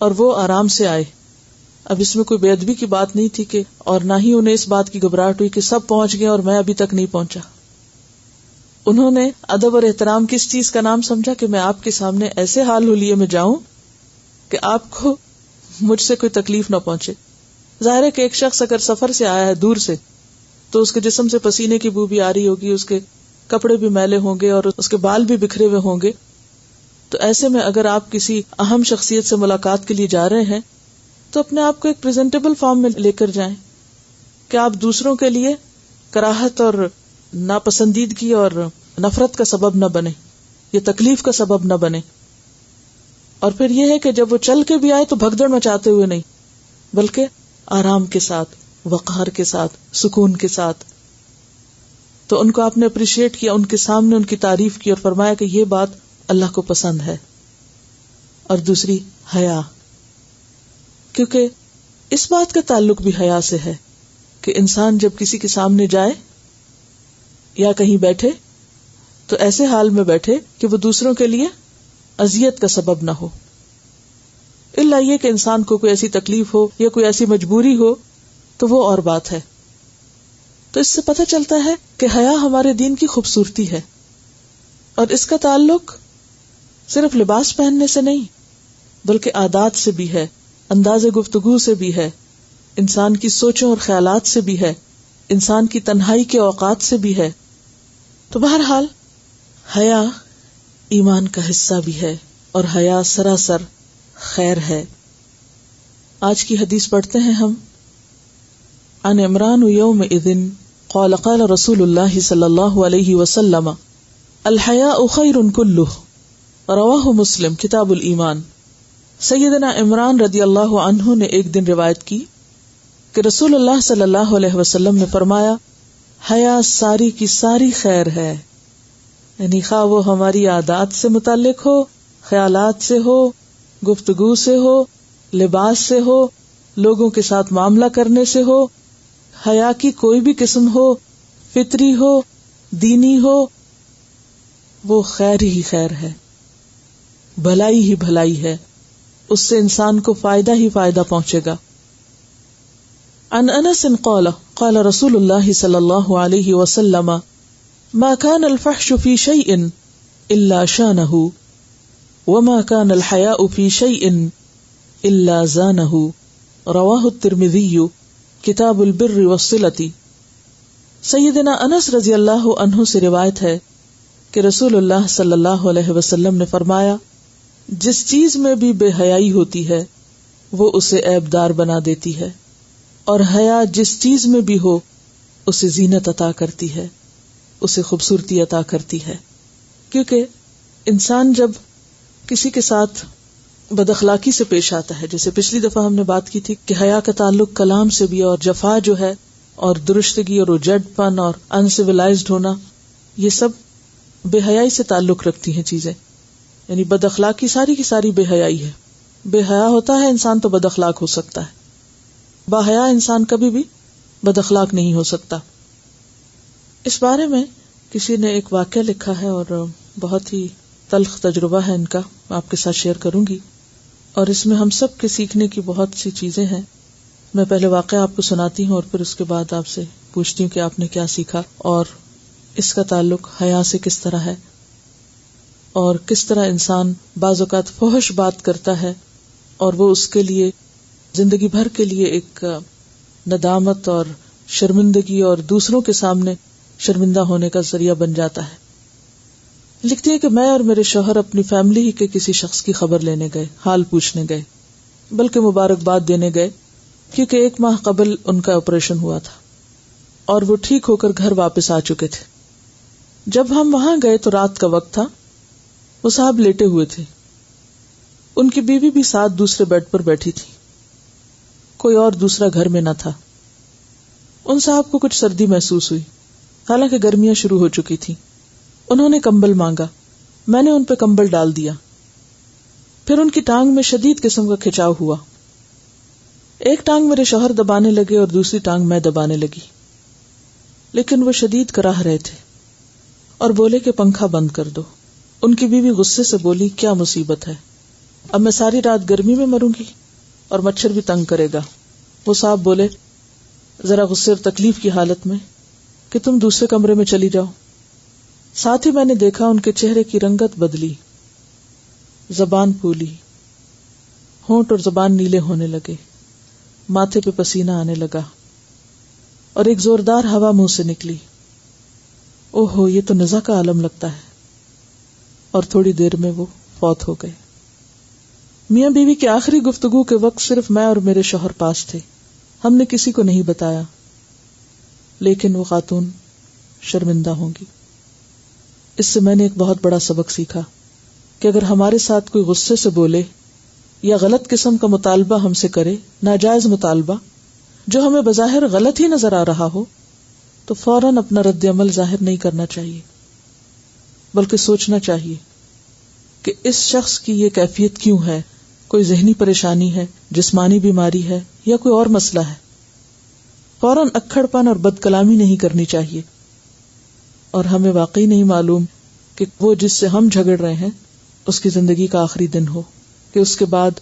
اور وہ آرام سے آئے۔ اب اس میں کوئی بے ادبی کی بات نہیں تھی کہ، اور نہ ہی انہیں اس بات کی گھبراہٹ ہوئی کہ سب پہنچ گئے اور میں ابھی تک نہیں پہنچا۔ انہوں نے ادب اور احترام کس چیز کا نام سمجھا کہ میں آپ کے سامنے ایسے حال حلیے میں جاؤں کہ آپ کو مجھ سے کوئی تکلیف نہ پہنچے۔ ظاہر ہے کہ ایک شخص اگر سفر سے آیا ہے دور سے تو اس کے جسم سے پسینے کی بو بھی آ رہی ہوگی، اس کے کپڑے بھی میلے ہوں گے اور اس کے بال بھی بکھرے ہوئے ہوں گے۔ تو ایسے میں اگر آپ کسی اہم شخصیت سے ملاقات کے لیے جا رہے ہیں تو اپنے آپ کو ایک پریزنٹیبل فارم میں لے کر جائیں کہ آپ دوسروں کے لیے کراہت اور ناپسندیدگی اور نفرت کا سبب نہ بنے، یہ تکلیف کا سبب نہ بنے۔ اور پھر یہ ہے کہ جب وہ چل کے بھی آئے تو بھگدڑ مچاتے ہوئے نہیں، بلکہ آرام کے ساتھ، وقار کے ساتھ، سکون کے ساتھ۔ تو ان کو آپ نے اپریشیٹ کیا، ان کے سامنے ان کی تعریف کی اور فرمایا کہ یہ بات اللہ کو پسند ہے۔ اور دوسری حیا، کیونکہ اس بات کا تعلق بھی حیا سے ہے کہ انسان جب کسی کے سامنے جائے یا کہیں بیٹھے تو ایسے حال میں بیٹھے کہ وہ دوسروں کے لیے اذیت کا سبب نہ ہو، الا یہ کہ انسان کو کوئی ایسی تکلیف ہو یا کوئی ایسی مجبوری ہو تو وہ اور بات ہے۔ تو اس سے پتہ چلتا ہے کہ حیا ہمارے دین کی خوبصورتی ہے، اور اس کا تعلق صرف لباس پہننے سے نہیں بلکہ عادات سے بھی ہے، انداز گفتگو سے بھی ہے، انسان کی سوچوں اور خیالات سے بھی ہے، انسان کی تنہائی کے اوقات سے بھی ہے۔ تو بہرحال حیا ایمان کا حصہ بھی ہے، اور حیا سراسر خیر ہے۔ آج کی حدیث پڑھتے ہیں ہم۔ عن عمران یومئذ قال قال رسول اللہ صلی اللہ علیہ وسلم الحیاء خیر کلہ، رواہ مسلم کتاب الایمان۔ سیدنا عمران رضی اللہ عنہ نے ایک دن روایت کی کہ رسول اللہ صلی اللہ علیہ وسلم نے فرمایا حیا ساری کی ساری خیر ہے، یعنی خواہ وہ ہماری عادات سے متعلق ہو، خیالات سے ہو، گفتگو سے ہو، لباس سے ہو، لوگوں کے ساتھ معاملہ کرنے سے ہو، حیا کی کوئی بھی قسم ہو، فطری ہو، دینی ہو، وہ خیر ہی خیر ہے، بھلائی ہی بھلائی ہے، اس سے انسان کو فائدہ ہی فائدہ پہنچے گا۔ عن انس قال قال رسول اللہ صلی اللہ علیہ وسلم ما كان الفحش في شيء الا شانه وما كان الحياء في شيء الا زانه، رواہ الترمذی کتاب البر والصلة۔ سیدنا انس رضی اللہ عنہ سے روایت ہے کہ رسول اللہ صلی اللہ علیہ وسلم نے فرمایا جس چیز میں بھی بے حیائی ہوتی ہے وہ اسے عیبدار بنا دیتی ہے، اور حیا جس چیز میں بھی ہو اسے زینت عطا کرتی ہے، اسے خوبصورتی عطا کرتی ہے۔ کیونکہ انسان جب کسی کے ساتھ بد اخلاقی سے پیش آتا ہے، جیسے پچھلی دفعہ ہم نے بات کی تھی کہ حیا کا تعلق کلام سے بھی، اور جفا جو ہے اور درشتگی اور اجڑ پن اور انسیولائزڈ ہونا، یہ سب بے حیائی سے تعلق رکھتی ہیں چیزیں، یعنی بد اخلاقی ساری کی ساری بے حیائی ہے۔ بے حیا ہوتا ہے انسان تو بد اخلاق ہو سکتا ہے، با حیا انسان کبھی بھی بد اخلاق نہیں ہو سکتا۔ اس بارے میں کسی نے ایک واقعہ لکھا ہے اور بہت ہی تلخ تجربہ ہے ان کا، میں آپ کے ساتھ شیئر کروں گی، اور اس میں ہم سب کے سیکھنے کی بہت سی چیزیں ہیں۔ میں پہلے واقعہ آپ کو سناتی ہوں اور پھر اس کے بعد آپ سے پوچھتی ہوں کہ آپ نے کیا سیکھا اور اس کا تعلق حیا سے کس طرح ہے، اور کس طرح انسان بعض اوقات فحش بات کرتا ہے اور وہ اس کے لیے زندگی بھر کے لیے ایک ندامت اور شرمندگی اور دوسروں کے سامنے شرمندہ ہونے کا ذریعہ بن جاتا ہے۔ لکھتی ہے کہ میں اور میرے شوہر اپنی فیملی ہی کے کسی شخص کی خبر لینے گئے، حال پوچھنے گئے، بلکہ مبارکباد دینے گئے، کیونکہ 1 ماہ قبل ان کا آپریشن ہوا تھا اور وہ ٹھیک ہو کر گھر واپس آ چکے تھے۔ جب ہم وہاں گئے تو رات کا وقت تھا، وہ صاحب لیٹے ہوئے تھے، ان کی بیوی بھی ساتھ دوسرے بیڈ پر بیٹھی تھی، کوئی اور دوسرا گھر میں نہ تھا۔ ان صاحب کو کچھ سردی محسوس ہوئی، حالانکہ گرمیاں شروع ہو چکی تھی۔ انہوں نے کمبل مانگا، میں نے ان پہ کمبل ڈال دیا، پھر ان کی ٹانگ میں شدید قسم کا کھچاؤ ہوا، ایک ٹانگ میرے شوہر دبانے لگے اور دوسری ٹانگ میں دبانے لگی، لیکن وہ شدید کراہ رہے تھے اور بولے کہ پنکھا بند کر دو۔ ان کی بیوی غصے سے بولی کیا مصیبت ہے، اب میں ساری رات گرمی میں مروں گی اور مچھر بھی تنگ کرے گا۔ وہ صاحب بولے ذرا غصے اور تکلیف کی حالت میں کہ تم دوسرے کمرے میں چلی جاؤ۔ ساتھ ہی میں نے دیکھا ان کے چہرے کی رنگت بدلی، زبان پھولی، ہونٹ اور زبان نیلے ہونے لگے، ماتھے پہ پسینہ آنے لگا اور ایک زوردار ہوا منہ سے نکلی۔ اوہو، یہ تو نزا کا عالم لگتا ہے، اور تھوڑی دیر میں وہ فوت ہو گئے۔ میاں بیوی کی آخری گفتگو کے وقت صرف میں اور میرے شوہر پاس تھے، ہم نے کسی کو نہیں بتایا، لیکن وہ خاتون شرمندہ ہوں گی۔ اس سے میں نے ایک بہت بڑا سبق سیکھا کہ اگر ہمارے ساتھ کوئی غصے سے بولے یا غلط قسم کا مطالبہ ہم سے کرے، ناجائز مطالبہ جو ہمیں بظاہر غلط ہی نظر آ رہا ہو، تو فوراً اپنا رد عمل ظاہر نہیں کرنا چاہیے، بلکہ سوچنا چاہیے کہ اس شخص کی یہ کیفیت کیوں ہے، کوئی ذہنی پریشانی ہے، جسمانی بیماری ہے یا کوئی اور مسئلہ ہے۔ فوراً اکھڑ پن اور بد کلامی نہیں کرنی چاہیے، اور ہمیں واقعی نہیں معلوم کہ وہ جس سے ہم جھگڑ رہے ہیں اس کی زندگی کا آخری دن ہو، کہ اس کے بعد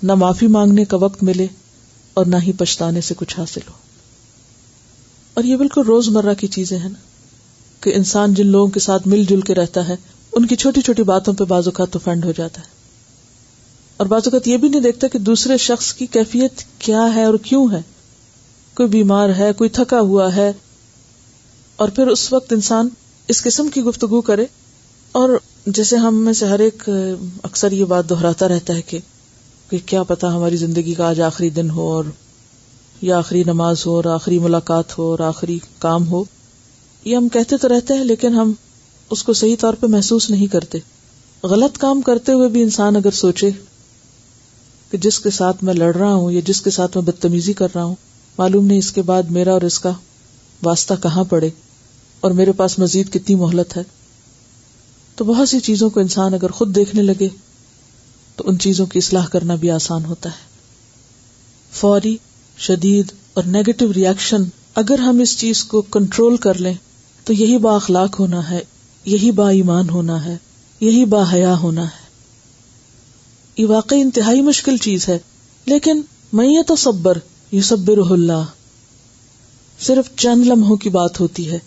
نہ معافی مانگنے کا وقت ملے اور نہ ہی پچھتانے سے کچھ حاصل ہو۔ اور یہ بالکل روزمرہ کی چیزیں ہیں نا، کہ انسان جن لوگوں کے ساتھ مل جل کے رہتا ہے ان کی چھوٹی چھوٹی باتوں پہ بعض اوقات افینڈ ہو جاتا ہے، اور بعض اوقات یہ بھی نہیں دیکھتا کہ دوسرے شخص کی کیفیت کیا ہے اور کیوں ہے، کوئی بیمار ہے، کوئی تھکا ہوا ہے، اور پھر اس وقت انسان اس قسم کی گفتگو کرے اور جیسے ہم میں سے ہر ایک اکثر یہ بات دہراتا رہتا ہے کہ کیا پتا ہماری زندگی کا آج آخری دن ہو، اور یا آخری نماز ہو، اور آخری ملاقات ہو، اور آخری کام ہو. یہ ہم کہتے تو رہتے ہیں لیکن ہم اس کو صحیح طور پہ محسوس نہیں کرتے. غلط کام کرتے ہوئے بھی انسان اگر سوچے کہ جس کے ساتھ میں لڑ رہا ہوں یا جس کے ساتھ میں بدتمیزی کر رہا ہوں، معلوم نہیں اس کے بعد میرا اور اس کا واسطہ کہاں پڑے اور میرے پاس مزید کتنی مہلت ہے. تو بہت سی چیزوں کو انسان اگر خود دیکھنے لگے تو ان چیزوں کی اصلاح کرنا بھی آسان ہوتا ہے. فوری، شدید اور نیگیٹو ریاکشن اگر ہم اس چیز کو کنٹرول کر لیں تو یہی با اخلاق ہونا ہے، یہی با ایمان ہونا ہے، یہی با حیا ہونا ہے. یہ واقعی انتہائی مشکل چیز ہے، لیکن من یتصبر یصبرہ اللہ. صرف چند لمحوں کی بات ہوتی ہے.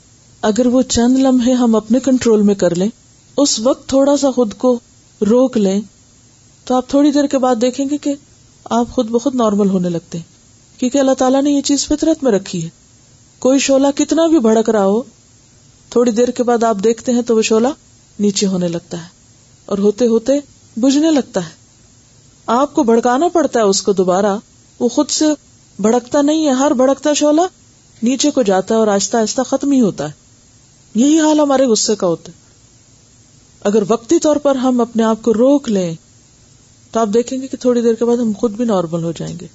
اگر وہ چند لمحے ہم اپنے کنٹرول میں کر لیں، اس وقت تھوڑا سا خود کو روک لیں، تو آپ تھوڑی دیر کے بعد دیکھیں گے کہ آپ خود بخود نارمل ہونے لگتے ہیں. کیونکہ اللہ تعالیٰ نے یہ چیز فطرت میں رکھی ہے. کوئی شعلہ کتنا بھی بھڑک رہا ہو، تھوڑی دیر کے بعد آپ دیکھتے ہیں تو وہ شعلہ نیچے ہونے لگتا ہے اور ہوتے ہوتے بجھنے لگتا ہے. آپ کو بھڑکانا پڑتا ہے اس کو دوبارہ، وہ خود سے بھڑکتا نہیں ہے. ہر بھڑکتا شعلہ نیچے کو جاتا ہے اور آہستہ آہستہ ختم ہی ہوتا ہے. یہی حال ہمارے غصے کا ہوتا ہے. اگر وقتی طور پر ہم اپنے آپ کو روک لیں تو آپ دیکھیں گے کہ تھوڑی دیر کے بعد ہم خود بھی نارمل ہو جائیں گے.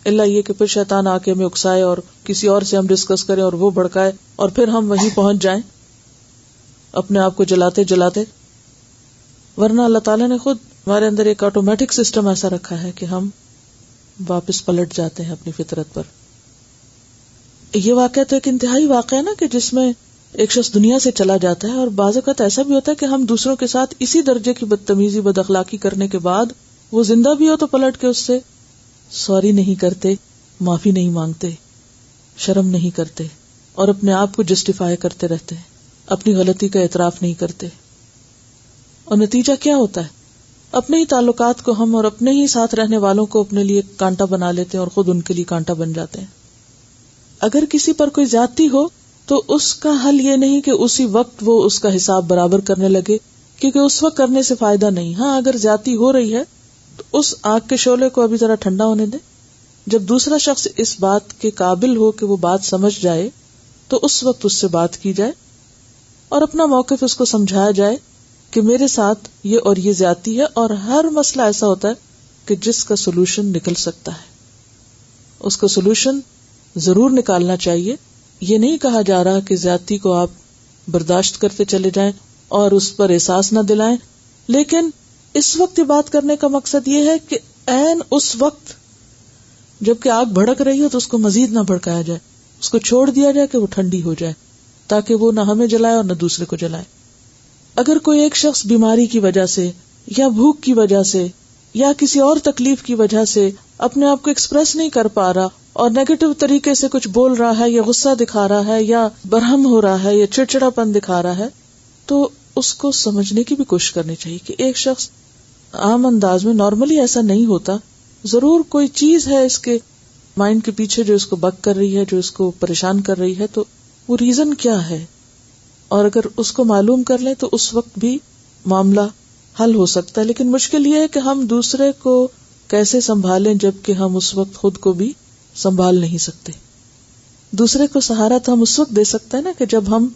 اللہ یہ کہ پھر شیطان آ کے ہمیں اکسائے اور کسی اور سے ہم ڈسکس کریں اور وہ بھڑکائے اور پھر ہم وہیں پہنچ جائیں اپنے آپ کو جلاتے جلاتے. ورنہ اللہ تعالیٰ نے خود ہمارے اندر ایک آٹومیٹک سسٹم ایسا رکھا ہے کہ ہم واپس پلٹ جاتے ہیں اپنی فطرت پر. یہ واقعہ تو ایک انتہائی واقعہ ہے نا کہ جس میں ایک شخص دنیا سے چلا جاتا ہے، اور بعض اوقات ایسا بھی ہوتا ہے کہ ہم دوسروں کے ساتھ اسی درجے کی بدتمیزی، بد اخلاقی کرنے کے بعد وہ زندہ بھی ہو تو پلٹ کے اس سے سوری نہیں کرتے، معافی نہیں مانگتے، شرم نہیں کرتے اور اپنے آپ کو جسٹیفائی کرتے رہتے ہیں، اپنی غلطی کا اعتراف نہیں کرتے. اور نتیجہ کیا ہوتا ہے؟ اپنے ہی تعلقات کو ہم اور اپنے ہی ساتھ رہنے والوں کو اپنے لیے کانٹا بنا لیتے ہیں اور خود ان کے لیے کانٹا بن جاتے ہیں. اگر کسی پر کوئی زیادتی ہو تو اس کا حل یہ نہیں کہ اسی وقت وہ اس کا حساب برابر کرنے لگے، کیونکہ اس وقت کرنے سے فائدہ نہیں. ہاں، اگر زیادتی ہو رہی ہے تو اس آگ کے شعلے کو ابھی ذرا ٹھنڈا ہونے دیں. جب دوسرا شخص اس بات کے قابل ہو کہ وہ بات سمجھ جائے تو اس وقت اس سے بات کی جائے اور اپنا موقف اس کو سمجھایا جائے کہ میرے ساتھ یہ اور یہ زیادتی ہے، اور ہر مسئلہ ایسا ہوتا ہے کہ جس کا سولوشن نکل سکتا ہے. اس کا سولوشن ضرور نکالنا چاہیے. یہ نہیں کہا جا رہا کہ زیادتی کو آپ برداشت کرتے چلے جائیں اور اس پر احساس نہ دلائیں، لیکن اس وقت یہ بات کرنے کا مقصد یہ ہے کہ عین اس وقت جبکہ آگ بھڑک رہی ہو تو اس کو مزید نہ بھڑکایا جائے، اس کو چھوڑ دیا جائے کہ وہ ٹھنڈی ہو جائے تاکہ وہ نہ ہمیں جلائے اور نہ دوسرے کو جلائے. اگر کوئی ایک شخص بیماری کی وجہ سے یا بھوک کی وجہ سے یا کسی اور تکلیف کی وجہ سے اپنے آپ کو ایکسپریس نہیں کر پا رہا اور نیگیٹو طریقے سے کچھ بول رہا ہے یا غصہ دکھا رہا ہے یا برہم ہو رہا ہے یا چڑچڑا پن دکھا رہا ہے، تو اس کو سمجھنے کی بھی کوشش کرنی چاہیے کہ ایک شخص عام انداز میں نارملی ایسا نہیں ہوتا. ضرور کوئی چیز ہے اس کے مائنڈ کے پیچھے جو اس کو بگ کر رہی ہے، جو اس کو پریشان کر رہی ہے، تو وہ ریزن کیا ہے، اور اگر اس کو معلوم کر لیں تو اس وقت بھی معاملہ حل ہو سکتا ہے. لیکن مشکل یہ ہے کہ ہم دوسرے کو کیسے سنبھالیں جبکہ ہم اس وقت خود کو بھی سنبھال نہیں سکتے. دوسرے کو سہارا تو ہم اس وقت دے سکتے ہیں نا کہ جب ہم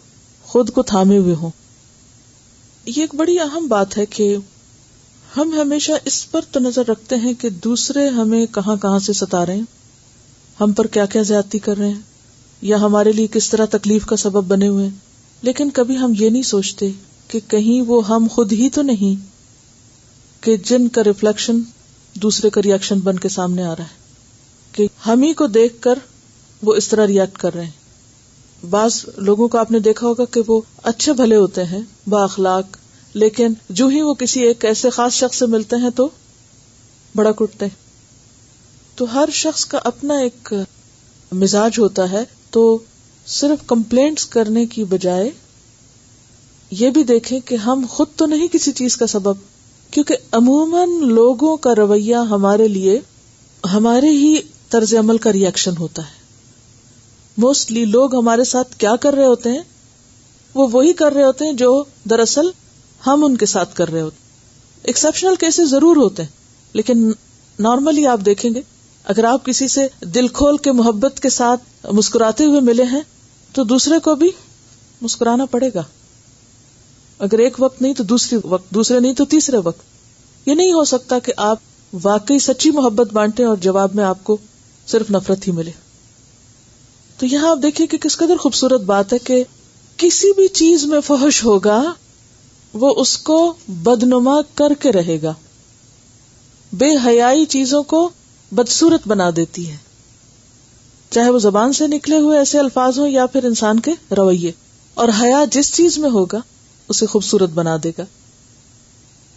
خود کو تھامے ہوئے ہوں. یہ ایک بڑی اہم بات ہے کہ ہم ہمیشہ اس پر تو نظر رکھتے ہیں کہ دوسرے ہمیں کہاں کہاں سے ستا رہے ہیں، ہم پر کیا کیا زیادتی کر رہے ہیں، یا ہمارے لیے کس طرح تکلیف کا سبب بنے ہوئے ہیں. لیکن کبھی ہم یہ نہیں سوچتے کہ کہیں وہ ہم خود ہی تو نہیں کہ جن کا ریفلیکشن دوسرے کا ریئیکشن بن کے سامنے آ رہا ہے، کہ ہم ہی کو دیکھ کر وہ اس طرح ریئیکٹ کر رہے ہیں. بعض لوگوں کو آپ نے دیکھا ہوگا کہ وہ اچھے بھلے ہوتے ہیں، با اخلاق، لیکن جو ہی وہ کسی ایک ایسے خاص شخص سے ملتے ہیں تو بڑک اٹھتے ہیں. تو ہر شخص کا اپنا ایک مزاج ہوتا ہے. تو صرف کمپلینٹس کرنے کی بجائے یہ بھی دیکھیں کہ ہم خود تو نہیں کسی چیز کا سبب، کیونکہ عموماً لوگوں کا رویہ ہمارے لیے ہمارے ہی طرز عمل کا ریئیکشن ہوتا ہے. موسٹلی لوگ ہمارے ساتھ کیا کر رہے ہوتے ہیں، وہ وہی کر رہے ہوتے ہیں جو دراصل ہم ان کے ساتھ کر رہے ہوتے. ایکسیپشنل کیسز ضرور ہوتے ہیں، لیکن نارملی آپ دیکھیں گے اگر آپ کسی سے دل کھول کے محبت کے ساتھ مسکراتے ہوئے ملے ہیں تو دوسرے کو بھی مسکرانا پڑے گا. اگر ایک وقت نہیں تو دوسری وقت، دوسرے نہیں تو تیسرے وقت. یہ نہیں ہو سکتا کہ آپ واقعی سچی محبت بانٹیں اور جواب میں آپ کو صرف نفرت ہی ملے. تو یہاں آپ دیکھیں کہ کس قدر خوبصورت بات ہے کہ کسی بھی چیز میں فحش ہوگا وہ اس کو بدنما کر کے رہے گا. بے حیائی چیزوں کو بدصورت بنا دیتی ہے، چاہے وہ زبان سے نکلے ہوئے ایسے الفاظ ہوں یا پھر انسان کے رویے. اور حیا جس چیز میں ہوگا اسے خوبصورت بنا دے گا.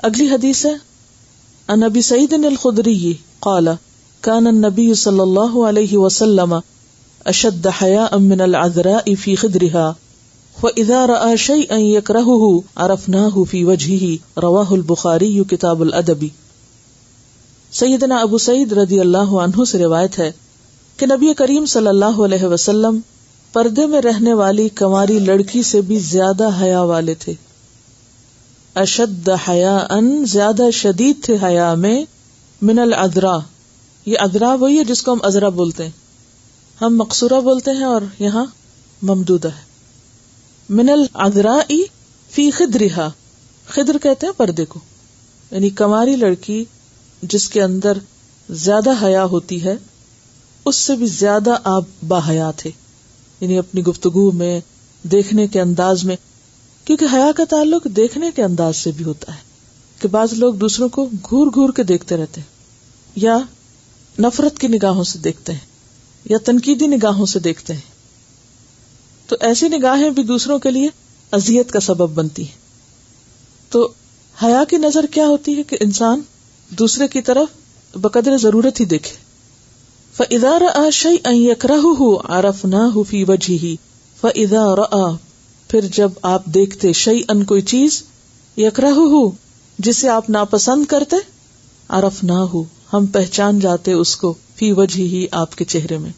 اگلی حدیث ہے عن ابی سعید الخدری قال كان النبي صلی اللہ علیہ وسلم اشد حیاء من العذراء في خدرها وإذا رأى شيئا يكرهه عرفناه في وجهه رواه البخاری کتاب الادب. سیدنا ابو سعید رضی اللہ عنہ سے روایت ہے کہ نبی کریم صلی اللہ علیہ وسلم پردے میں رہنے والی کنواری لڑکی سے بھی زیادہ حیا والے تھے. اشد حیاء، زیادہ شدید تھے حیا میں، من العذراء، یہ عذراء وہی ہے جس کو ہم عذرا بولتے ہیں، ہم مقصورہ بولتے ہیں اور یہاں ممدودہ ہے. من العذراء فی خدرها، خدر کہتے ہیں پردے کو، یعنی کنواری لڑکی جس کے اندر زیادہ حیا ہوتی ہے اس سے بھی زیادہ آپ باحیا تھے، یعنی اپنی گفتگو میں، دیکھنے کے انداز میں. کیونکہ حیا کا تعلق دیکھنے کے انداز سے بھی ہوتا ہے کہ بعض لوگ دوسروں کو گھور گھور کے دیکھتے رہتے ہیں، یا نفرت کی نگاہوں سے دیکھتے ہیں، یا تنقیدی نگاہوں سے دیکھتے ہیں. تو ایسی نگاہیں بھی دوسروں کے لیے اذیت کا سبب بنتی ہیں. تو حیا کی نظر کیا ہوتی ہے کہ انسان دوسرے کی طرف بقدر ضرورت ہی دیکھے. فَإِذَا رَأَى شَيْئًا يَكْرَهُهُ عَرَفْنَاهُ فِي وَجْهِهِ فَإِذَا رَأَى، پھر جب آپ دیکھتے شیئن کوئی چیز، یکرہہ جسے آپ ناپسند کرتے، عرفناہ ہم پہچان جاتے اس کو، فی وجہہ آپ کے چہرے میں،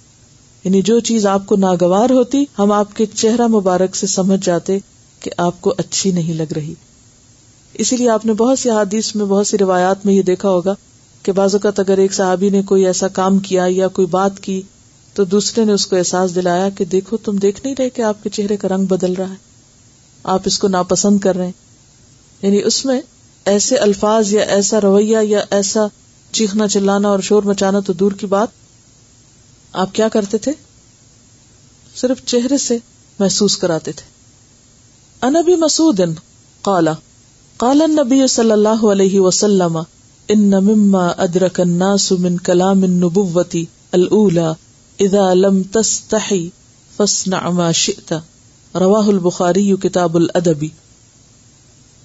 یعنی جو چیز آپ کو ناگوار ہوتی ہم آپ کے چہرہ مبارک سے سمجھ جاتے کہ آپ کو اچھی نہیں لگ رہی. اسی لیے آپ نے بہت سی احادیث میں، بہت سی روایات میں یہ دیکھا ہوگا کہ بعض اوقات اگر ایک صحابی نے کوئی ایسا کام کیا یا کوئی بات کی تو دوسرے نے اس کو احساس دلایا کہ دیکھو تم دیکھ نہیں رہے کہ آپ کے چہرے کا رنگ بدل رہا ہے، آپ اس کو ناپسند کر رہے ہیں. یعنی اس میں ایسے الفاظ یا ایسا رویہ یا ایسا چیخنا چلانا اور شور مچانا تو دور کی بات، آپ کیا کرتے تھے؟ صرف چہرے سے محسوس کراتے تھے. عن ابی مسعود قال قال النبی صلی اللہ علیہ وسلم ان مما ادرک الناس من کلام النبوۃ الاولى اذا لم تستحی فاصنع ما شئت رواہ البخاری کتاب الادب.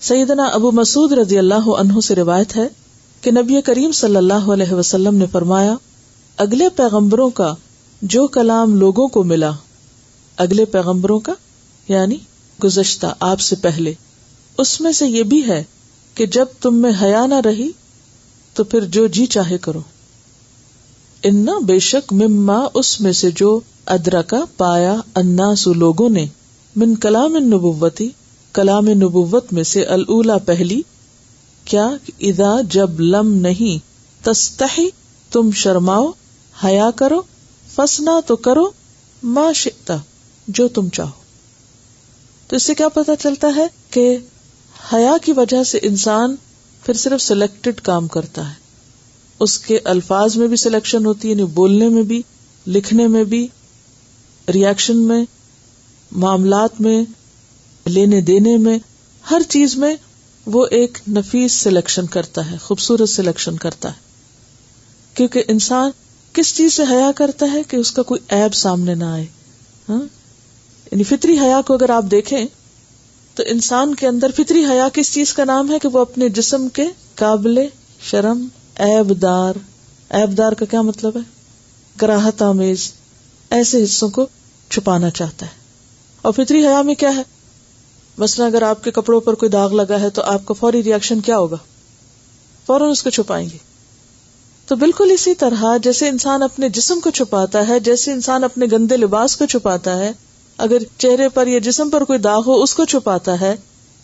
سیدنا ابو مسعود رضی اللہ عنہ سے روایت ہے کہ نبی کریم صلی اللہ علیہ وسلم نے فرمایا، اگلے پیغمبروں کا جو کلام لوگوں کو ملا، اگلے پیغمبروں کا یعنی گزشتہ آپ سے پہلے، اس میں سے یہ بھی ہے کہ جب تم میں حیا نہ رہی تو پھر جو جی چاہے کرو. ان بے شک مما اس میں سے جو ادرکا پایا الناس لوگوں نے، من کلام النبوتی کلام نبوت میں سے، الاولا پہلی، کیا اذا جب لم نہیں، تستحی تم شرماؤ، حیا کرو، فسنا تو کرو، ما شئتا جو تم چاہو. تو اس سے کیا پتہ چلتا ہے کہ حیا کی وجہ سے انسان پھر صرف سلیکٹڈ کام کرتا ہے، اس کے الفاظ میں بھی سلیکشن ہوتی ہے، یعنی بولنے میں بھی، لکھنے میں بھی، ریاکشن میں، معاملات میں، لینے دینے میں، ہر چیز میں وہ ایک نفیس سلیکشن کرتا ہے، خوبصورت سلیکشن کرتا ہے. کیونکہ انسان کس چیز سے حیا کرتا ہے کہ اس کا کوئی عیب سامنے نہ آئے. یعنی فطری حیا کو اگر آپ دیکھیں تو انسان کے اندر فطری حیا کس چیز کا نام ہے کہ وہ اپنے جسم کے قابل شرم، عیب دار کا کیا مطلب ہے؟ کراہت آمیز ایسے حصوں کو چھپانا چاہتا ہے. اور فطری حیا میں کیا ہے؟ مثلا اگر آپ کے کپڑوں پر کوئی داغ لگا ہے تو آپ کا فوری ریاکشن کیا ہوگا؟ فوراً اس کو چھپائیں گے. تو بالکل اسی طرح جیسے انسان اپنے جسم کو چھپاتا ہے، جیسے انسان اپنے گندے لباس کو چھپاتا ہے، اگر چہرے پر یا جسم پر کوئی داغ ہو اس کو چھپاتا ہے،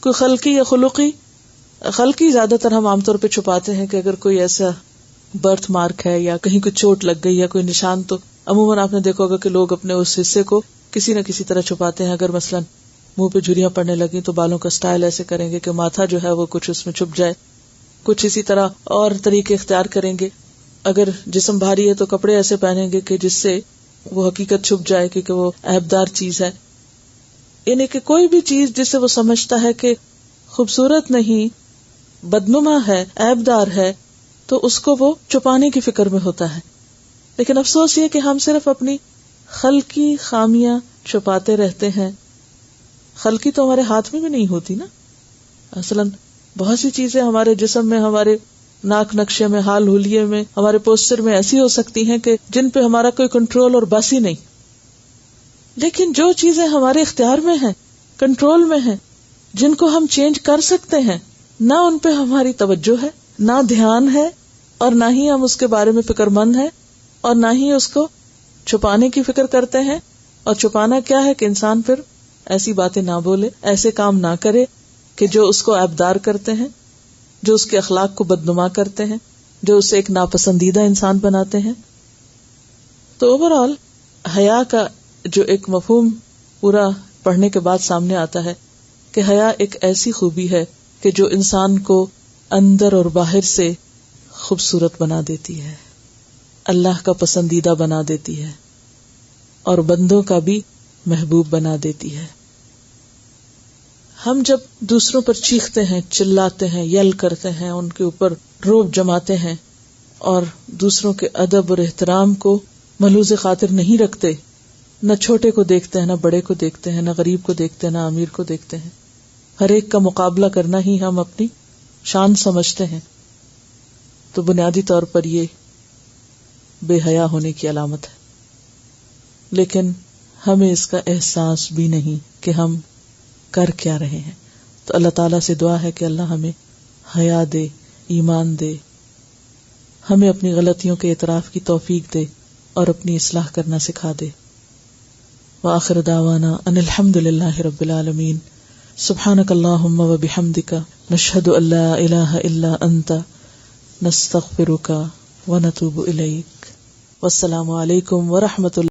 کوئی خلقی یا خلقی خلقی زیادہ تر ہم عام طور پہ چھپاتے ہیں کہ اگر کوئی ایسا برتھ مارک ہے یا کہیں کوئی چوٹ لگ گئی یا کوئی نشان، تو عموماً آپ نے دیکھا ہوگا کہ لوگ اپنے اس حصے کو کسی نہ کسی طرح چھپاتے ہیں. اگر مثلاً منہ پہ جھریاں پڑنے لگی تو بالوں کا سٹائل ایسے کریں گے کہ ماتھا جو ہے وہ کچھ اس میں چھپ جائے. کچھ اسی طرح اور طریقے اختیار کریں گے. اگر جسم بھاری ہے تو کپڑے ایسے پہنیں گے کہ جس سے وہ حقیقت چھپ جائے کیونکہ وہ عیبدار چیز ہے. یعنی کہ کوئی بھی چیز جس سے وہ سمجھتا ہے کہ خوبصورت نہیں، بدنما ہے، عیبدار ہے، تو اس کو وہ چھپانے کی فکر میں ہوتا ہے. لیکن افسوس یہ کہ ہم صرف اپنی خلقی خامیاں چھپاتے رہتے ہیں. خلقی تو ہمارے ہاتھ میں بھی نہیں ہوتی نا. مثلاً بہت سی چیزیں ہمارے جسم میں، ہمارے ناک نقشے میں، حال حلیے میں، ہمارے پوسچر میں ایسی ہو سکتی ہیں کہ جن پہ ہمارا کوئی کنٹرول اور بس ہی نہیں. لیکن جو چیزیں ہمارے اختیار میں ہیں، کنٹرول میں ہیں، جن کو ہم چینج کر سکتے ہیں، نہ ان پہ ہماری توجہ ہے، نہ دھیان ہے، اور نہ ہی ہم اس کے بارے میں فکر مند ہیں، اور نہ ہی اس کو چھپانے کی فکر کرتے ہیں. اور چھپانا کیا ہے کہ انسان پھر ایسی باتیں نہ بولے، ایسے کام نہ کرے کہ جو اس کو عیبدار کرتے ہیں، جو اس کے اخلاق کو بدنما کرتے ہیں، جو اسے ایک ناپسندیدہ انسان بناتے ہیں. تو اوور آل حیا کا جو ایک مفہوم پورا پڑھنے کے بعد سامنے آتا ہے کہ حیا ایک ایسی خوبی ہے کہ جو انسان کو اندر اور باہر سے خوبصورت بنا دیتی ہے، اللہ کا پسندیدہ بنا دیتی ہے، اور بندوں کا بھی محبوب بنا دیتی ہے. ہم جب دوسروں پر چیختے ہیں، چلاتے ہیں، یل کرتے ہیں، ان کے اوپر روب جماتے ہیں اور دوسروں کے ادب اور احترام کو ملحوظ خاطر نہیں رکھتے، نہ چھوٹے کو دیکھتے ہیں، نہ بڑے کو دیکھتے ہیں، نہ غریب کو دیکھتے ہیں، نہ امیر کو دیکھتے ہیں، ہر ایک کا مقابلہ کرنا ہی ہم اپنی شان سمجھتے ہیں، تو بنیادی طور پر یہ بے حیا ہونے کی علامت ہے. لیکن ہمیں اس کا احساس بھی نہیں کہ ہم کر کیا رہے ہیں. تو اللہ تعالیٰ سے دعا ہے کہ اللہ ہمیں حیا دے، ایمان دے، ہمیں اپنی غلطیوں کے اعتراف کی توفیق دے اور اپنی اصلاح کرنا سکھا دے. وآخر دعوانا ان الحمد للہ رب العالمین. سبحانک اللہم و بحمدک، نشہد ان لا الہ الا انت، نستغفرک و نتوب الیک. والسلام علیکم ورحمۃ اللہ.